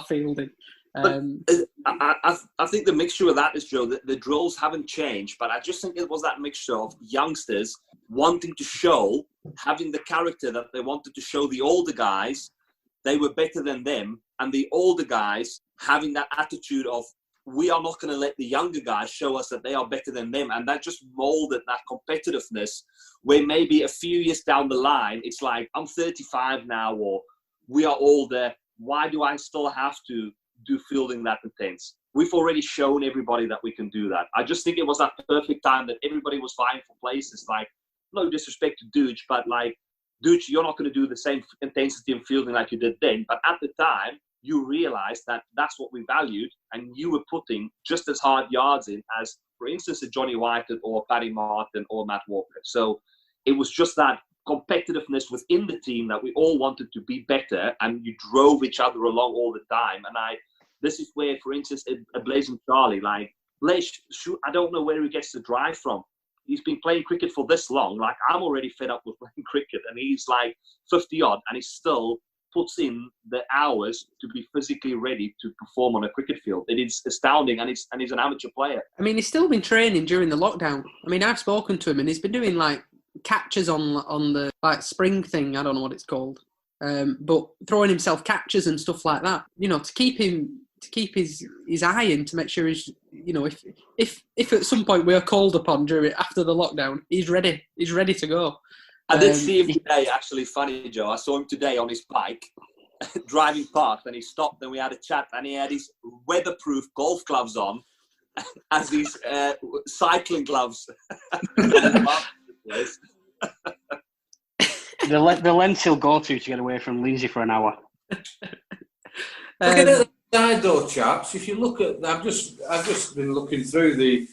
fielding. I think the mixture of that is, Joe, that the drills haven't changed, but I just think it was that mixture of youngsters wanting to show, having the character that they wanted to show the older guys they were better than them, and the older guys having that attitude of, we are not going to let the younger guys show us that they are better than them. And that just molded that competitiveness where maybe a few years down the line, it's like, I'm 35 now, or we are older. Why do I still have to do fielding that intense? We've already shown everybody that we can do that. I just think it was that perfect time that everybody was vying for places. Like, no disrespect to Dooch, but like, Dooch, you're not going to do the same intensity in fielding like you did then. But at the time, you realized that that's what we valued, and you were putting just as hard yards in as, for instance, a Johnny Whitehead or Paddy Martin or Matt Walker. So it was just that competitiveness within the team that we all wanted to be better, and you drove each other along all the time. And this is where, for instance, a Blazing Charlie, like, I don't know where he gets the drive from. He's been playing cricket for this long. Like, I'm already fed up with playing cricket, and he's like 50 odd, and he still puts in the hours to be physically ready to perform on a cricket field. It is astounding, and he's an amateur player. I mean, he's still been training during the lockdown. I mean, I've spoken to him, and he's been doing like catches on the like spring thing. I don't know what it's called, but throwing himself catches and stuff like that. You know, to keep his eye in, to make sure he's, you know, if at some point we're called upon after the lockdown, he's ready. He's ready to go. I did see him today, actually, funny, Joe. I saw him today on his bike, driving past, and he stopped and we had a chat, and he had his weatherproof golf gloves on as these cycling gloves. The lengths he'll go to get away from Lindsay for an hour. Looking at the side though, chaps, if you look at, I've just been looking through the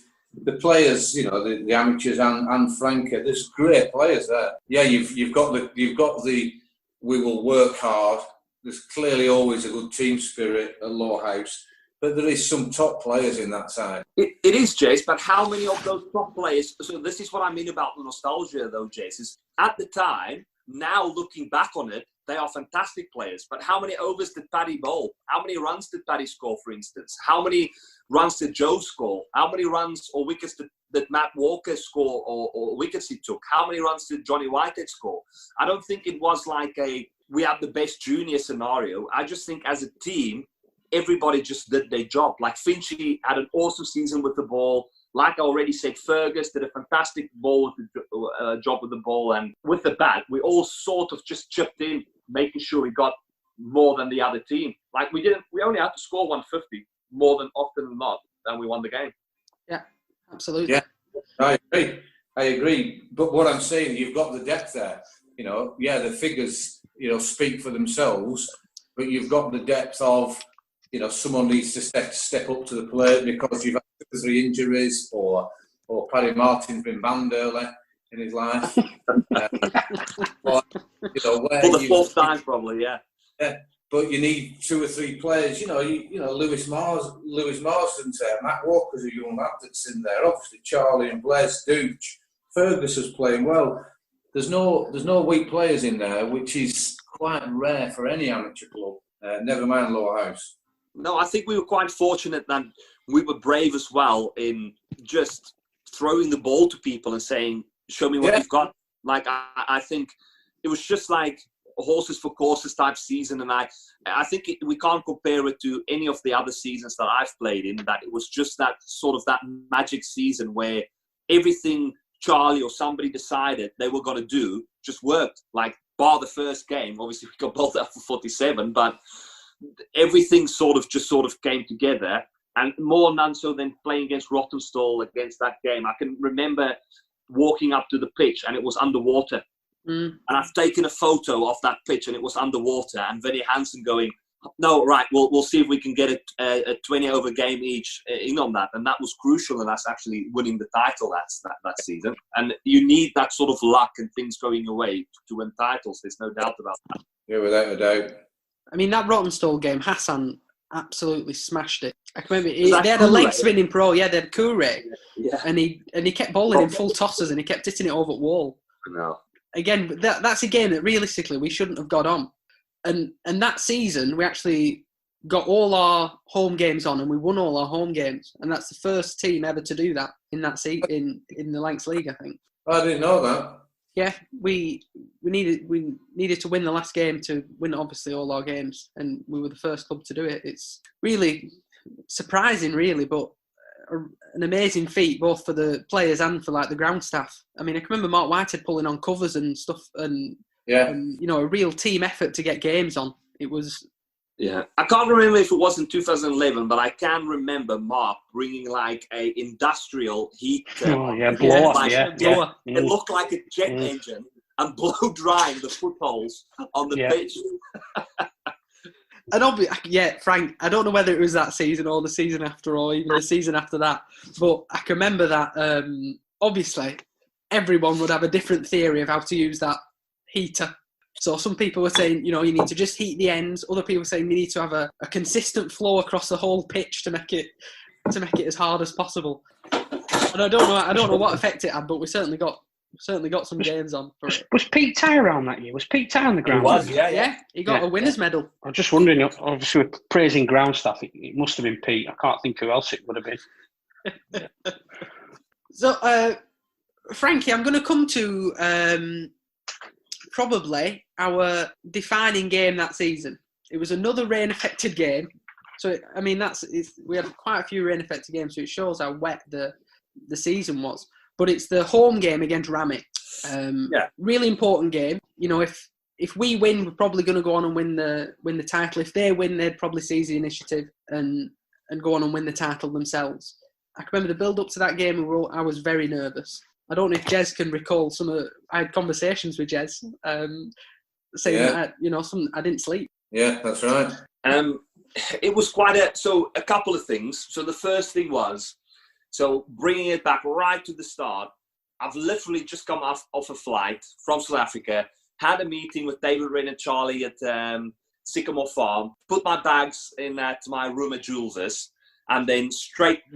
players, you know, the amateurs and Frankie. There's great players there. Yeah, you've got the we will work hard. there's clearly always a good team spirit at Lowerhouse, but there is some top players in that side. It is, Jace, but how many of those top players? So this is what I mean about the nostalgia, though, Jace. Is at the time, now looking back on it, they are fantastic players. But how many overs did Paddy bowl? How many runs did Paddy score, for instance? How many runs did Joe score? How many runs or wickets did Matt Walker score or wickets he took? How many runs did Johnny Whitehead score? I don't think it was like we had the best junior scenario. I just think as a team, everybody just did their job. Like Finchy had an awesome season with the ball. Like I already said, Fergus did a fantastic job with the ball, and with the bat, we all sort of just chipped in, making sure we got more than the other team. Like we only had to score 150 more than often than not, and we won the game. Yeah, absolutely. Yeah, I agree. But what I'm saying, you've got the depth there. You know, yeah, the figures, speak for themselves, but you've got the depth of, someone needs to step up to the plate because you've had 2 or 3 injuries, or Paddy Martin's been banned early in his life. For the 4th time, probably, yeah. Yeah, but you need 2 or 3 players. Lewis Marsden's there. Matt Walker's a young lad that's in there. Obviously, Charlie and Blaise Dooch. Fergus is playing well. There's no weak players in there, which is quite rare for any amateur club. Never mind Lowerhouse. No, I think we were quite fortunate that we were brave as well in just throwing the ball to people and saying, show me what you've got. Like, I think it was just like a horses for courses type season. And I think we can't compare it to any of the other seasons that I've played in, that it was just that sort of that magic season where everything Charlie or somebody decided they were going to do just worked. Like, bar the first game, obviously we got bowled out for 47, but everything sort of came together, and more none so than playing against Rottenstall against that game. I can remember walking up to the pitch and it was underwater. And I've taken a photo of that pitch and it was underwater, and Vinnie Hansen going, no, right, we'll see if we can get a 20 over game each in on that. And that was crucial in us actually winning the title that season. And you need that sort of luck and things going your way to win titles. There's no doubt about that. Yeah, without a doubt. I mean, that Rottenstall game, Hassan absolutely smashed it. I can remember they had a leg spinning pro. Yeah, they had Kure. Yeah. And he kept bowling in full tosses and he kept hitting it over the wall. No. Again, that's a game that realistically we shouldn't have got on. And that season, we actually got all our home games on and we won all our home games. And that's the first team ever to do that in that in the Lancs League, I think. I didn't know that. Yeah, we needed to win the last game to win obviously all our games, and we were the first club to do it. It's really surprising, really, but an amazing feat both for the players and for like the ground staff. I mean, I can remember Mark Whitehead pulling on covers and stuff, and a real team effort to get games on. It was. Yeah, I can't remember if it was in 2011, but I can remember Mark bringing like a industrial heat. Blower. Blower. It looked like a jet engine and blow drying the footholes on the pitch. And Frank, I don't know whether it was that season or the season after or even the season after that, but I can remember that obviously everyone would have a different theory of how to use that heater. So some people were saying, you need to just heat the ends. Other people were saying you need to have a consistent flow across the whole pitch to make it as hard as possible. And I don't know what effect it had, but we certainly got some games on for it. Was Pete Tye around that year? Was Pete Tye on the ground? He was, yeah. He got a winner's medal. I'm just wondering, obviously we're praising ground staff. It must have been Pete. I can't think who else it would have been. So, Frankie, I'm going to come to probably our defining game that season. It was another rain-affected game. So, I mean, we had quite a few rain-affected games, so it shows how wet the season was. But it's the home game against Ramit. Really important game. If we win, we're probably going to go on and win the title. If they win, they'd probably seize the initiative and go on and win the title themselves. I can remember the build-up to that game, I was very nervous. I don't know if Jez can recall I had conversations with Jez saying that, I didn't sleep. Yeah, that's right. It was a couple of things. So the first thing was, bringing it back right to the start, I've literally just come off a flight from South Africa, had a meeting with David Wren and Charlie at Sycamore Farm, put my bags in at my room at Jules's, and then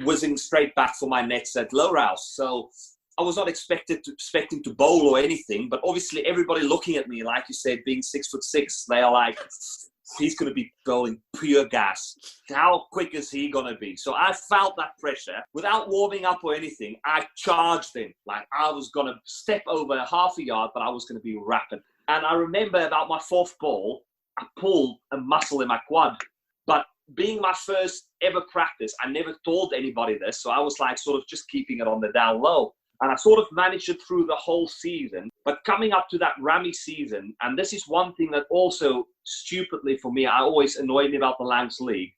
whizzing straight back for my nets at Lowerhouse. So I was not expecting to bowl or anything, but obviously everybody looking at me, like you said, being 6'6", they are like, he's going to be bowling pure gas. How quick is he going to be? So I felt that pressure. Without warming up or anything, I charged him. Like I was going to step over half a yard, but I was going to be rapid. And I remember about my fourth ball, I pulled a muscle in my quad. But being my first ever practice, I never told anybody this. So I was like sort of just keeping it on the down low. And I sort of managed it through the whole season. But coming up to that Rami season, and this is one thing that also stupidly for me, I always annoyed me about the Lancs League,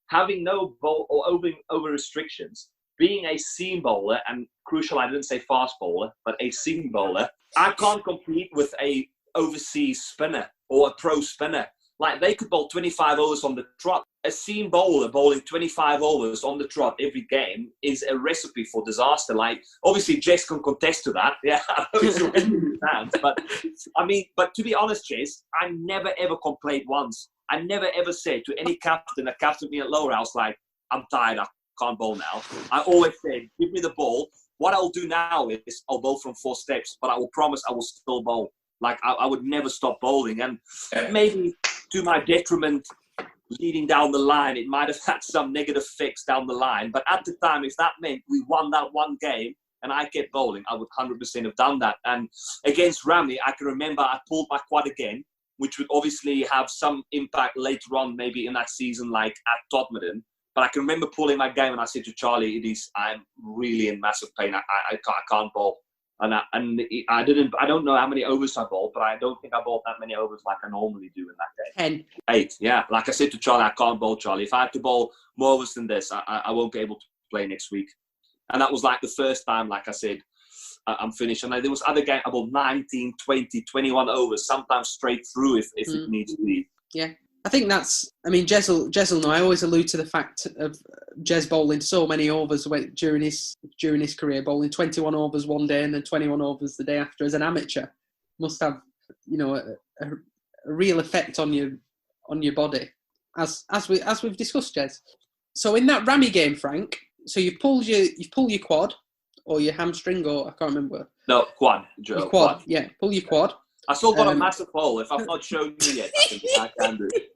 having no bowl or over restrictions, being a seam bowler, and crucial, I didn't say fast bowler, but a seam bowler, I can't compete with a overseas spinner or a pro spinner. Like they could bowl 25 overs on the trot. A seam bowler bowling 25 overs on the trot every game is a recipe for disaster. Like obviously Jess can contest to that. Yeah, I know it's already in his hands, but I mean, but to be honest, Jess, I never ever complained once. I never ever said to any captain that captained me at Lowerhouse, like, I'm tired, I can't bowl now. I always said, give me the ball. What I'll do now is I'll bowl from 4 steps, but I will promise I will still bowl. Like I would never stop bowling. And maybe to my detriment, leading down the line, it might have had some negative effects down the line. But at the time, if that meant we won that one game and I kept bowling, I would 100% have done that. And against Rami, I can remember I pulled my quad again, which would obviously have some impact later on, maybe in that season, like at Todmorden. But I can remember pulling my game and I said to Charlie, I'm really in massive pain. I can't bowl. And I don't know how many overs I bowled, but I don't think I bowled that many overs like I normally do in that game. 10. 8, yeah. Like I said to Charlie, I can't bowl, Charlie. If I had to bowl more overs than this, I won't be able to play next week. And that was like the first time, like I said, I'm finished. And there was other games, I bowled 19, 20, 21 overs, sometimes straight through if it needs to be. Yeah. I think that's, I mean, Jez will know, I always allude to the fact of Jez bowling so many overs during his career, bowling 21 overs one day and then 21 overs the day after as an amateur. Must have, a real effect on your body, as we've discussed, Jez. So in that Rami game, Frank, so you pull your quad or your hamstring, or I can't remember. No, quad, Joe. Your quad, yeah, pull your quad. I still got a massive hole. If I've not shown you yet, I can do it.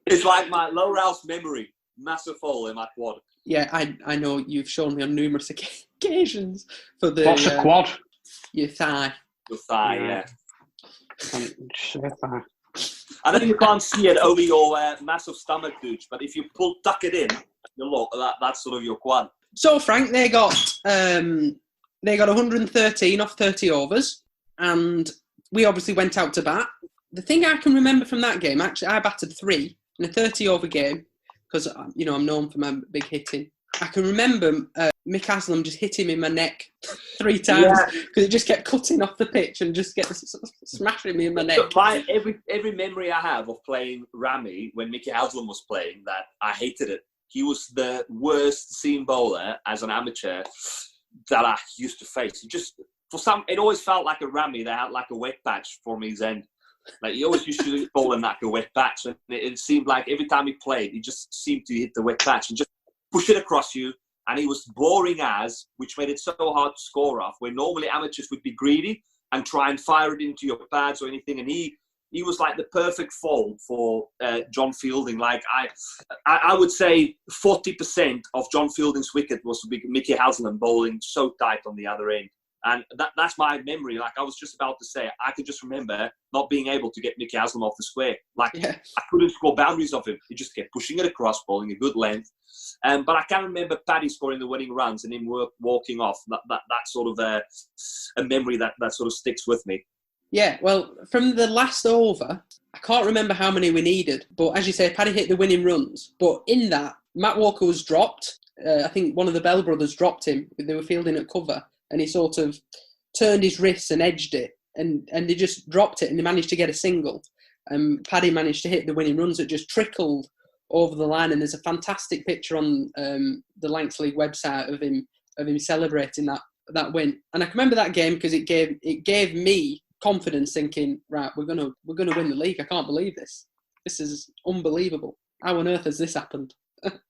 It's like my Lowerhouse memory. Massive hole in my quad. Yeah, I know you've shown me on numerous occasions for the... What's a quad? Your thigh. Your thigh, yeah. Thigh. I know you can't see it over your massive stomach, dude, but if you tuck it in, that's sort of your quad. So, Frank, they got 113 off 30 overs, and we obviously went out to bat. The thing I can remember from that game, actually, I batted 3 in a 30-over game because, I'm known for my big hitting. I can remember Mick Haslam just hitting me in my neck 3 times because it just kept cutting off the pitch and just kept smashing me in my neck. Every memory I have of playing Rami when Mickey Haslam was playing that, I hated it. He was the worst seam bowler as an amateur that I used to face. It always felt like a Rami that had like a wet patch for his end. Like he always used to bowl in like a wet patch, and it seemed like every time he played, he just seemed to hit the wet patch and just push it across you. And he was boring which made it so hard to score off. Where normally amateurs would be greedy and try and fire it into your pads or anything, and he was like the perfect fold for John Fielding. Like I would say 40% of John Fielding's wicket was Mickey Haslam bowling so tight on the other end. And that's my memory. Like I was just about to say, I could just remember not being able to get Mickey Haslam off the square. Like I couldn't score boundaries off him. He just kept pushing it across, bowling a good length. But I can remember Paddy scoring the winning runs and him walking off. That sort of a memory that sort of sticks with me. Yeah, well, from the last over, I can't remember how many we needed. But as you say, Paddy hit the winning runs. But in that, Matt Walker was dropped. I think one of the Bell brothers dropped him. They were fielding at cover. And he sort of turned his wrists and edged it. And they just dropped it and they managed to get a single. Paddy managed to hit the winning runs that just trickled over the line. And there's a fantastic picture on the Lancs League website of him celebrating that win. And I can remember that game because it gave me confidence, thinking, right, we're gonna win the league. I can't believe this. This is unbelievable. How on earth has this happened?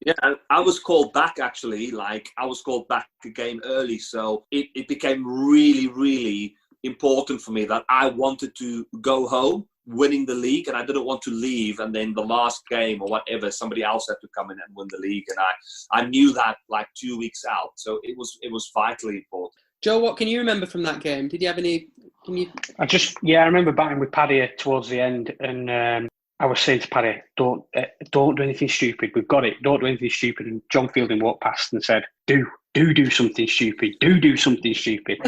Yeah, and I was called back actually. Like I was called back a game early, so it became really, really important for me that I wanted to go home winning the league, and I didn't want to leave and then the last game or whatever somebody else had to come in and win the league, and I knew that like 2 weeks out, so it was vitally important. Joe, what can you remember from that game? Did you have any? I remember batting with Paddy towards the end, and I was saying to Paddy, don't do anything stupid. We've got it. Don't do anything stupid. And John Fielding walked past and said, do something stupid. Do something stupid.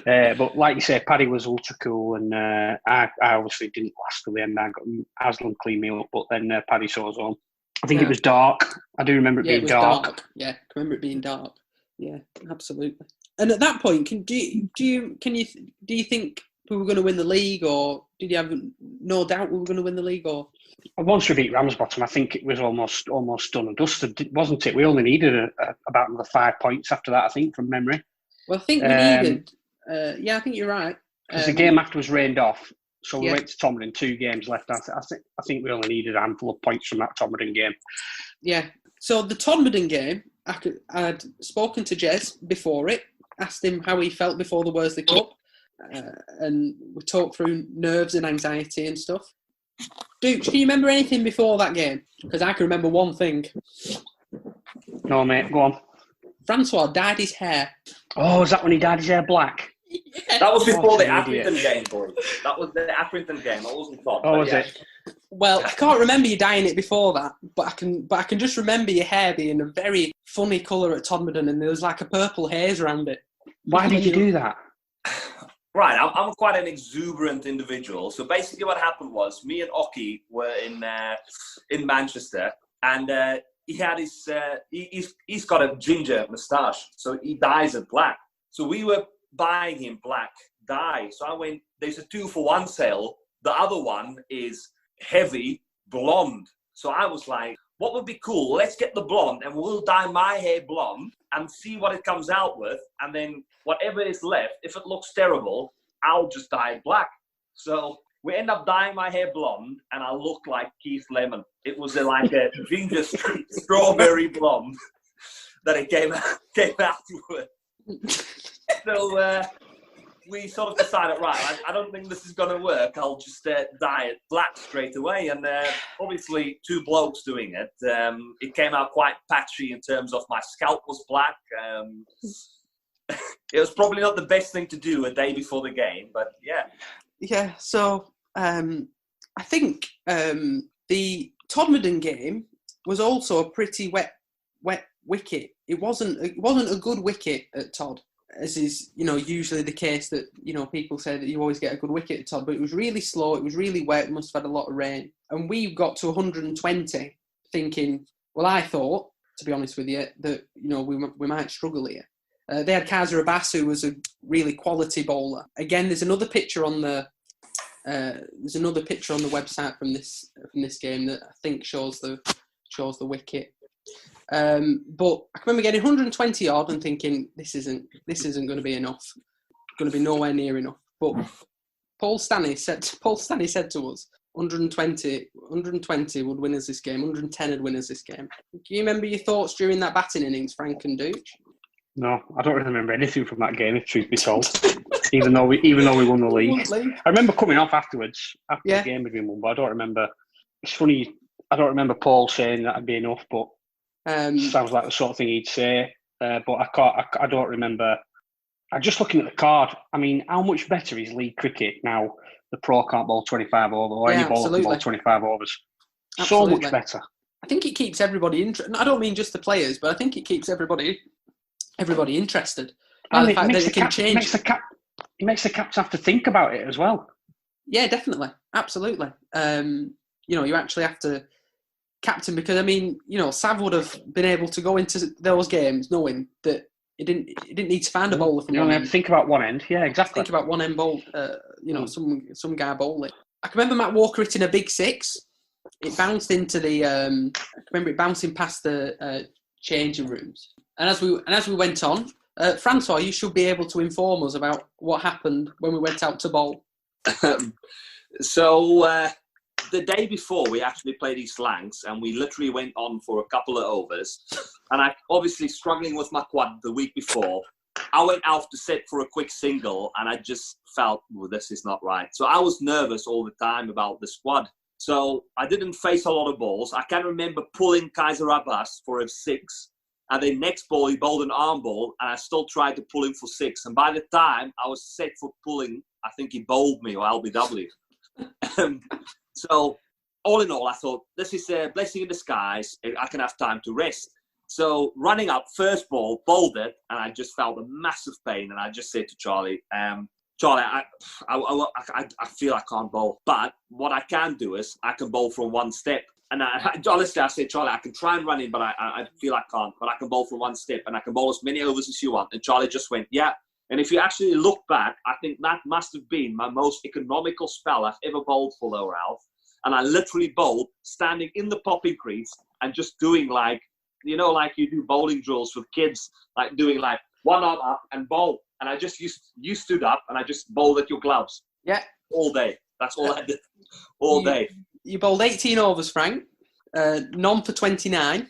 But like you said, Paddy was ultra cool, and I obviously didn't last till the end. I got Aslan cleaned me up, but then Paddy saw us on. I think it was dark. I do remember it being dark. Yeah, I remember it being dark. Yeah, absolutely. And at that point, do you think we were going to win the league, or did you have no doubt we were going to win the league? Or once we beat Ramsbottom, I think it was almost done and dusted, wasn't it? We only needed about another 5 points after that, I think, from memory. Well, I think we needed. I think you're right. Because the game after was rained off, so we went to Tomlin, 2 games left. I think we only needed a handful of points from that Tomlin game. Yeah. So the Tomlin game, I'd spoken to Jez before it, asked him how he felt before the Worsley Cup. And we talked through nerves and anxiety and stuff. Duke, can you remember anything before that game? Because I can remember one thing. No, mate, go on. Francois dyed his hair. Oh, is that when he dyed his hair black? Yeah. That was before the Accrington game, boy. That was the Accrington game. I wasn't thought. Oh, was it? Well, I can't remember you dyeing it before that, but I can just remember your hair being a very funny colour at Todmorden, and there was like a purple haze around it. Why did you do that? Right, I'm quite an exuberant individual. So basically, what happened was, me and Oki were in Manchester, and he had his he's got a ginger moustache, so he dyes it black. So we were buying him black dye. So I went, there's a 2-for-1 sale. The other one is heavy blonde. So I was like, what would be cool? Let's get the blonde, and we'll dye my hair blonde and see what it comes out with, and then whatever is left, if it looks terrible, I'll just dye it black. So we end up dyeing my hair blonde, and I look like Keith Lemon. It was like a ginger strawberry blonde that it came out with. So we sort of decided, right, I don't think this is going to work. I'll just dye it black straight away. And obviously, 2 blokes doing it. It came out quite patchy in terms of my scalp was black. It was probably not the best thing to do a day before the game, but yeah. Yeah, so I think the Todmorden game was also a pretty wet wicket. It wasn't a good wicket at Todd, as is usually the case that people say that you always get a good wicket at Todd, but it was really slow. It was really wet. It must have had a lot of rain, and we got to 120, thinking. Well, I thought, to be honest with you, that we might struggle here. They had Kaiser Abbas, who was a really quality bowler. Again, there's another picture on the website from this game that I think shows the wicket. But I can remember getting 120 odd and thinking this isn't going to be enough. Going to be nowhere near enough. But Paul Stanley said to us 120 would win us this game. 110 would win us this game. Do you remember your thoughts during that batting innings, Frank and Dooch? No, I don't really remember anything from that game, if truth be told. even though we won the league. I remember coming off afterwards, after the game had been won, but I don't remember. It's funny, I don't remember Paul saying that'd be enough, but sounds like the sort of thing he'd say. But I don't remember. I'm just looking at the card. I mean, how much better is league cricket now? The pro can't bowl 25 overs, or any bowler can bowl 25 overs. Absolutely. So much better. I think it keeps everybody interested. I don't mean just the players, but I think it keeps everybody interested. And the fact that it can change. It makes the captain have to think about it as well. Yeah, definitely, absolutely. You actually have to captain, because Sav would have been able to go into those games knowing that he didn't need to find a bowler from one end. Think about one end. Yeah, exactly. Think about one end bowl. Some guy bowling. I can remember Matt Walker hitting a big 6. It bounced into the. I remember it bouncing past the changing rooms. And as we went on, Francois, you should be able to inform us about what happened when we went out to bowl. So the day before, we actually played East Lancs, and we literally went on for a couple of overs. And I obviously struggling with my quad the week before. I went out to set for a quick single, and I just felt, well, this is not right. So I was nervous all the time about the squad. So I didn't face a lot of balls. I can remember pulling Kaiser Abbas for a 6. And then next ball, he bowled an arm ball, and I still tried to pull him for 6. And by the time I was set for pulling, I think he bowled me or LBW. So all in all, I thought, this is a blessing in disguise. I can have time to rest. So running up, first ball, bowled it, and I just felt a massive pain. And I just said to Charlie, Charlie, I feel I can't bowl. But what I can do is I can bowl from one step. And honestly, I said, Charlie, I can try and run in, but I feel I can't. But I can bowl from one step, and I can bowl as many overs as you want. And Charlie just went, yeah. And if you actually look back, I think that must have been my most economical spell I've ever bowled for Lowerhouse. And I literally bowled standing in the popping crease and just doing like, you know, like you do bowling drills with kids, like doing like one arm up and bowl. And I just you stood up and I just bowled at your gloves. Yeah. All day. That's all I did. All day. You bowled 18 overs, Frank. None for 29.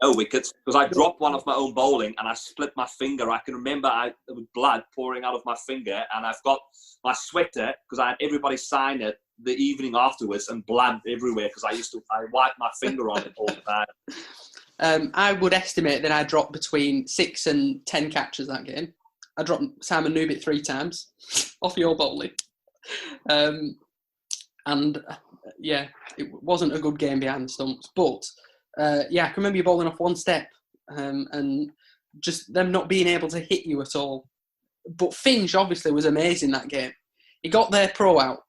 No wickets, because I dropped one of my own bowling and I split my finger. I can remember there was blood pouring out of my finger, and I've got my sweater because I had everybody sign it the evening afterwards, and blood everywhere because I wiped my finger on it all the time. I would estimate that I dropped between 6 and 10 catches that game. I dropped Simon Newbit 3 times off your bowling. And yeah, it wasn't a good game behind the stumps. But yeah, I can remember you bowling off one step and just them not being able to hit you at all. But Finch obviously was amazing that game. He got their pro out.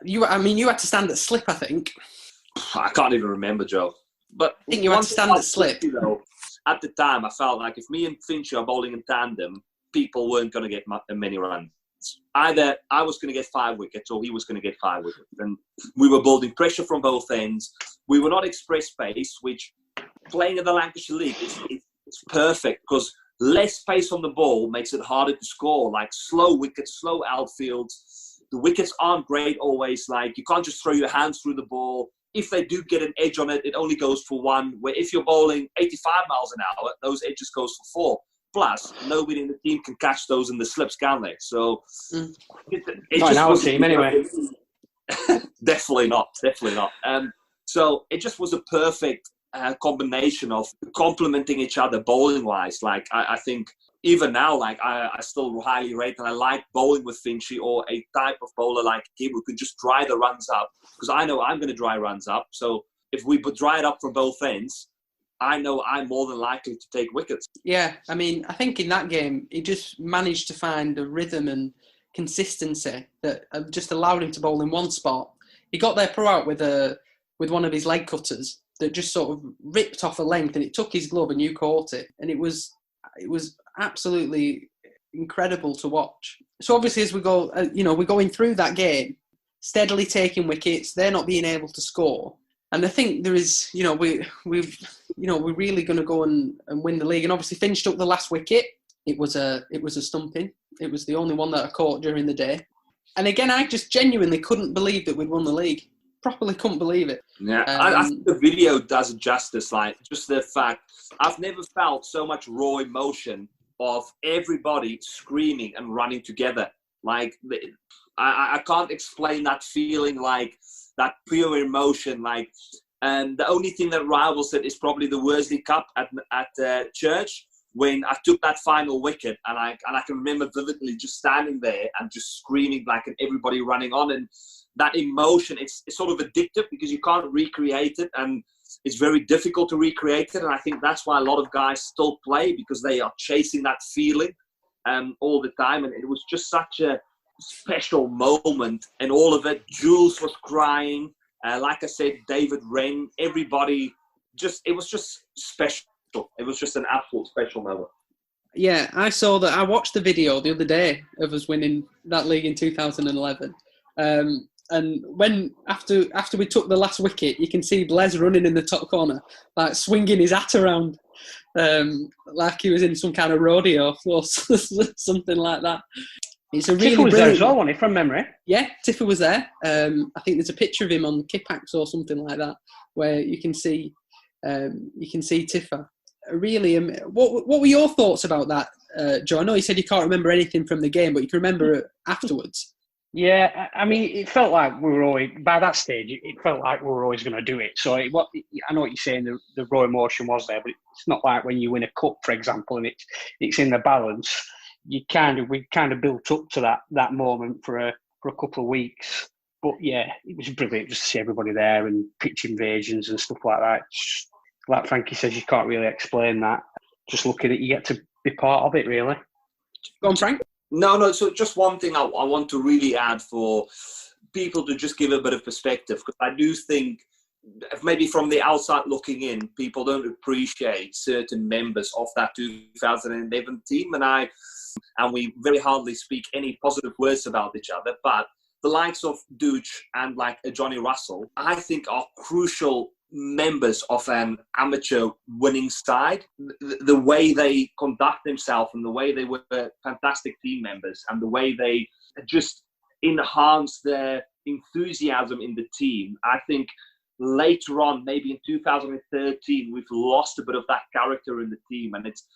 You had to stand at slip, I think. I can't even remember, Joe. But I think you had to stand at slip. Though, at the time, I felt like if me and Finch are bowling in tandem, people weren't going to get many runs. Either I was going to get 5 wickets or he was going to get 5 wickets. And we were building pressure from both ends. We were not express pace, which playing in the Lancashire League is perfect because less pace on the ball makes it harder to score. Like slow wickets, slow outfields. The wickets aren't great always. Like you can't just throw your hands through the ball. If they do get an edge on it, it only goes for 1. Where if you're bowling 85 miles an hour, those edges goes for 4. Plus, nobody in the team can catch those in the slips, can they? So, not in our team, anyway. Definitely not. So it just was a perfect combination of complementing each other bowling-wise. Like I think even now, like I still highly rate and I like bowling with Finchy or a type of bowler like him who can just dry the runs up. Because I know I'm going to dry runs up. So if we dry it up from both ends, I know I'm more than likely to take wickets. Yeah, I mean, I think in that game, he just managed to find a rhythm and consistency that just allowed him to bowl in one spot. He got their pro out with one of his leg cutters that just sort of ripped off a length, and it took his glove and you caught it. And it was absolutely incredible to watch. So obviously as we go, we're going through that game, steadily taking wickets, they're not being able to score. And I think there is, we're really going to go and win the league. And obviously Finch took the last wicket. It was a stumping. It was the only one that I caught during the day. And again, I just genuinely couldn't believe that we'd won the league. Properly couldn't believe it. Yeah, I think the video does it justice. Like just the fact, I've never felt so much raw emotion of everybody screaming and running together. Like I can't explain that feeling, like that pure emotion. Like, and the only thing that rivals it is probably the Worsley Cup at church when I took that final wicket, and I can remember vividly just standing there and just screaming like, and everybody running on, and that emotion, it's sort of addictive because you can't recreate it, and it's very difficult to recreate it. And I think that's why a lot of guys still play, because they are chasing that feeling all the time. And it was just such a special moment, and all of it. Jules was crying. Like I said, David Wren, everybody, it was just special. It was just an absolute special moment. Yeah, I watched the video the other day of us winning that league in 2011. And when after we took the last wicket, you can see Blaise running in the top corner, like swinging his hat around, like he was in some kind of rodeo or something like that. It's a really Tiffer was there as brilliant. well, wasn't he, from memory? Yeah, Tiffer was there. I think there's a picture of him on Kipax or something like that, where you can see Tiffer. Really, what were your thoughts about that, Joe? I know you said you can't remember anything from the game, but you can remember it afterwards. Yeah, I mean, it felt like we were always, by that stage, it felt like we were always going to do it. So I know what you're saying, the raw emotion was there, but it's not like when you win a cup, for example, and it's in the balance. We kind of built up to that moment for a couple of weeks. But yeah, it was brilliant just to see everybody there and pitch invasions and stuff like that. Just, like Frankie says, you can't really explain that. Just looking at, you get to be part of it, really. Go on, Frank. No. So just one thing I want to really add for people to just give a bit of perspective, because I do think maybe from the outside looking in, people don't appreciate certain members of that 2011 team, and we very hardly speak any positive words about each other. But the likes of Dooch and like a Johnny Russell, I think are crucial members of an amateur winning side. The way they conduct themselves and the way they were fantastic team members and the way they just enhance their enthusiasm in the team. I think later on, maybe in 2013, we've lost a bit of that character in the team. And it's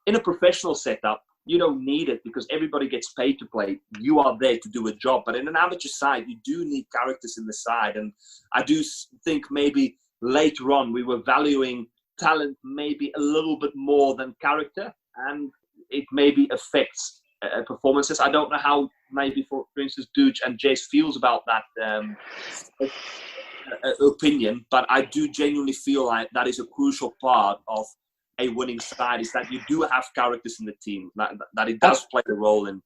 in a professional setup, you don't need it because everybody gets paid to play. You are there to do a job. But in an amateur side, you do need characters in the side. And I do think maybe later on, we were valuing talent maybe a little bit more than character, and it maybe affects performances. I don't know how maybe, for instance, Dooch and Jace feels about that opinion, but I do genuinely feel like that is a crucial part of a winning side, is that you do have characters in the team, that it does play a role in.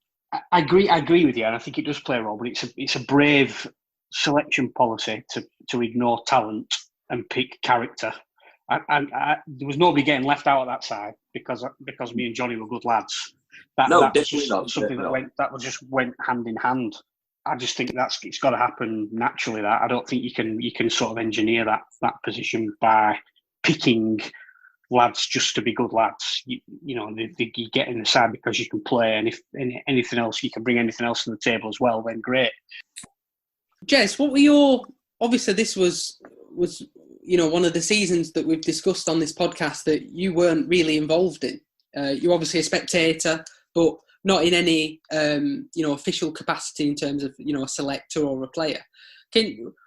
I agree with you, and I think it does play a role, but it's a brave selection policy to ignore talent and pick character. And there was nobody getting left out of that side because me and Johnny were good lads. That's definitely not. Something that just went hand in hand. I just think it's got to happen naturally. That I don't think you can sort of engineer that position by picking lads just to be good lads. You get in the side because you can play, and if anything else, you can bring anything else to the table as well. Then great. Jess, what were your? Obviously, this was one of the seasons that we've discussed on this podcast that you weren't really involved in. You're obviously a spectator, but not in any official capacity in terms of a selector or a player.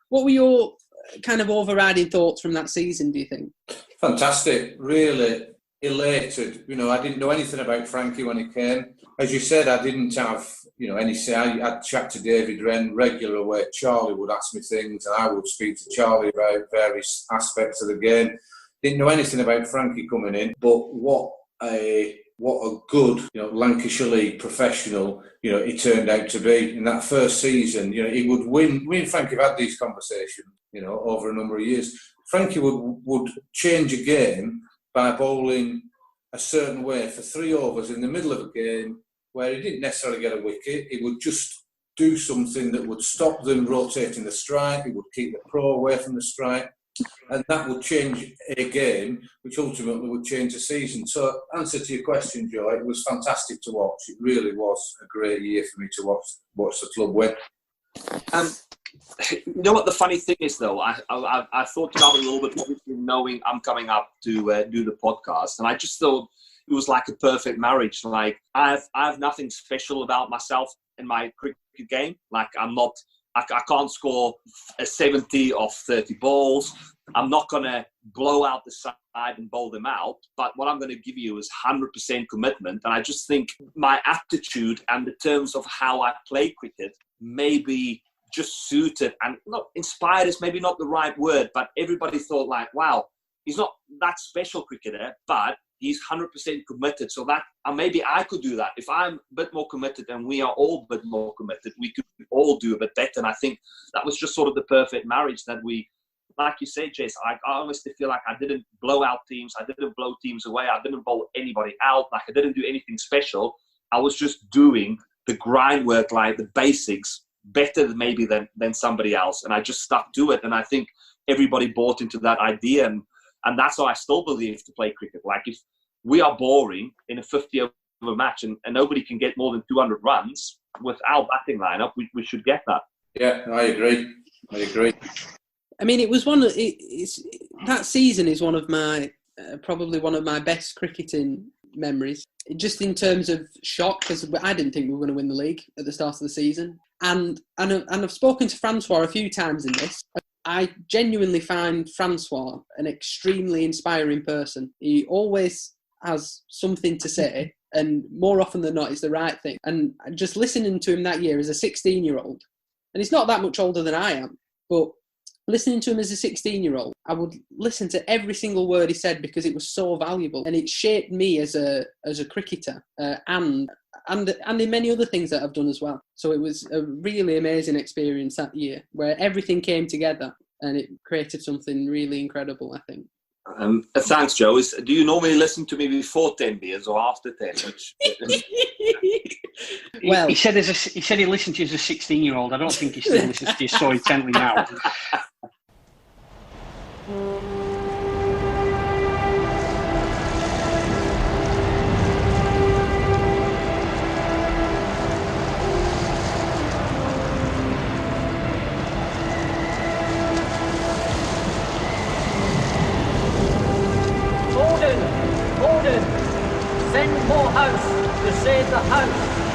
What were your kind of overriding thoughts from that season, do you think? Fantastic, really elated. I didn't know anything about Frankie when he came. As you said, I didn't have any say. I'd chat to David Wren regular where Charlie would ask me things and I would speak to Charlie about various aspects of the game. Didn't know anything about Frankie coming in, but what a good Lancashire League professional he turned out to be. In that first season, he would win. Me and Frankie have had these conversations over a number of years. Frankie would change a game by bowling a certain way for 3 overs in the middle of a game where he didn't necessarily get a wicket. He would just do something that would stop them rotating the strike. He would keep the pro away from the strike. And that would change a game, which ultimately would change the season. So, answer to your question, Joe, it was fantastic to watch. It really was a great year for me to watch the club win. You know what the funny thing is, though? I thought about it a little bit, obviously knowing I'm coming up to do the podcast, and I just thought it was like a perfect marriage. Like I have nothing special about myself in my cricket game. Like I can't score a 70 off 30 balls. I'm not going to blow out the side and bowl them out. But what I'm going to give you is 100% commitment. And I just think my aptitude and the terms of how I play cricket maybe just suited and not inspired is maybe not the right word, but everybody thought like, wow, he's not that special cricketer, but he's 100% committed. So that maybe I could do that. If I'm a bit more committed and we are all a bit more committed, we could all do a bit better. And I think that was just sort of the perfect marriage that we, like you say, Jace, I honestly feel like I didn't blow out teams. I didn't blow teams away. I didn't bowl anybody out. Like I didn't do anything special. I was just doing the grind work, like the basics, better maybe than somebody else. And I just stuck to it. And I think everybody bought into that idea. And that's how I still believe to play cricket. Like if we are boring in a 50 over match and nobody can get more than 200 runs, with our batting lineup, we should get that. Yeah, I agree. I mean, it was one of that season is one of my probably one of my best cricketing memories. Just in terms of shock, because I didn't think we were going to win the league at the start of the season, and I've spoken to Francois a few times in this. I genuinely find Francois an extremely inspiring person. He always has something to say, and more often than not, it's the right thing. And just listening to him that year as a 16-year-old, and he's not that much older than I am, but listening to him as a 16-year-old, I would listen to every single word he said because it was so valuable, and it shaped me as a cricketer and in many other things that I've done as well. So it was a really amazing experience that year where everything came together and it created something really incredible, I think. Thanks, Joe. Do you normally listen to me before 10 beers or after 10? Well, he said he listened to you as a 16-year-old. I don't think he still listens to you so intently now. Gordon, send Morehouse to save the house.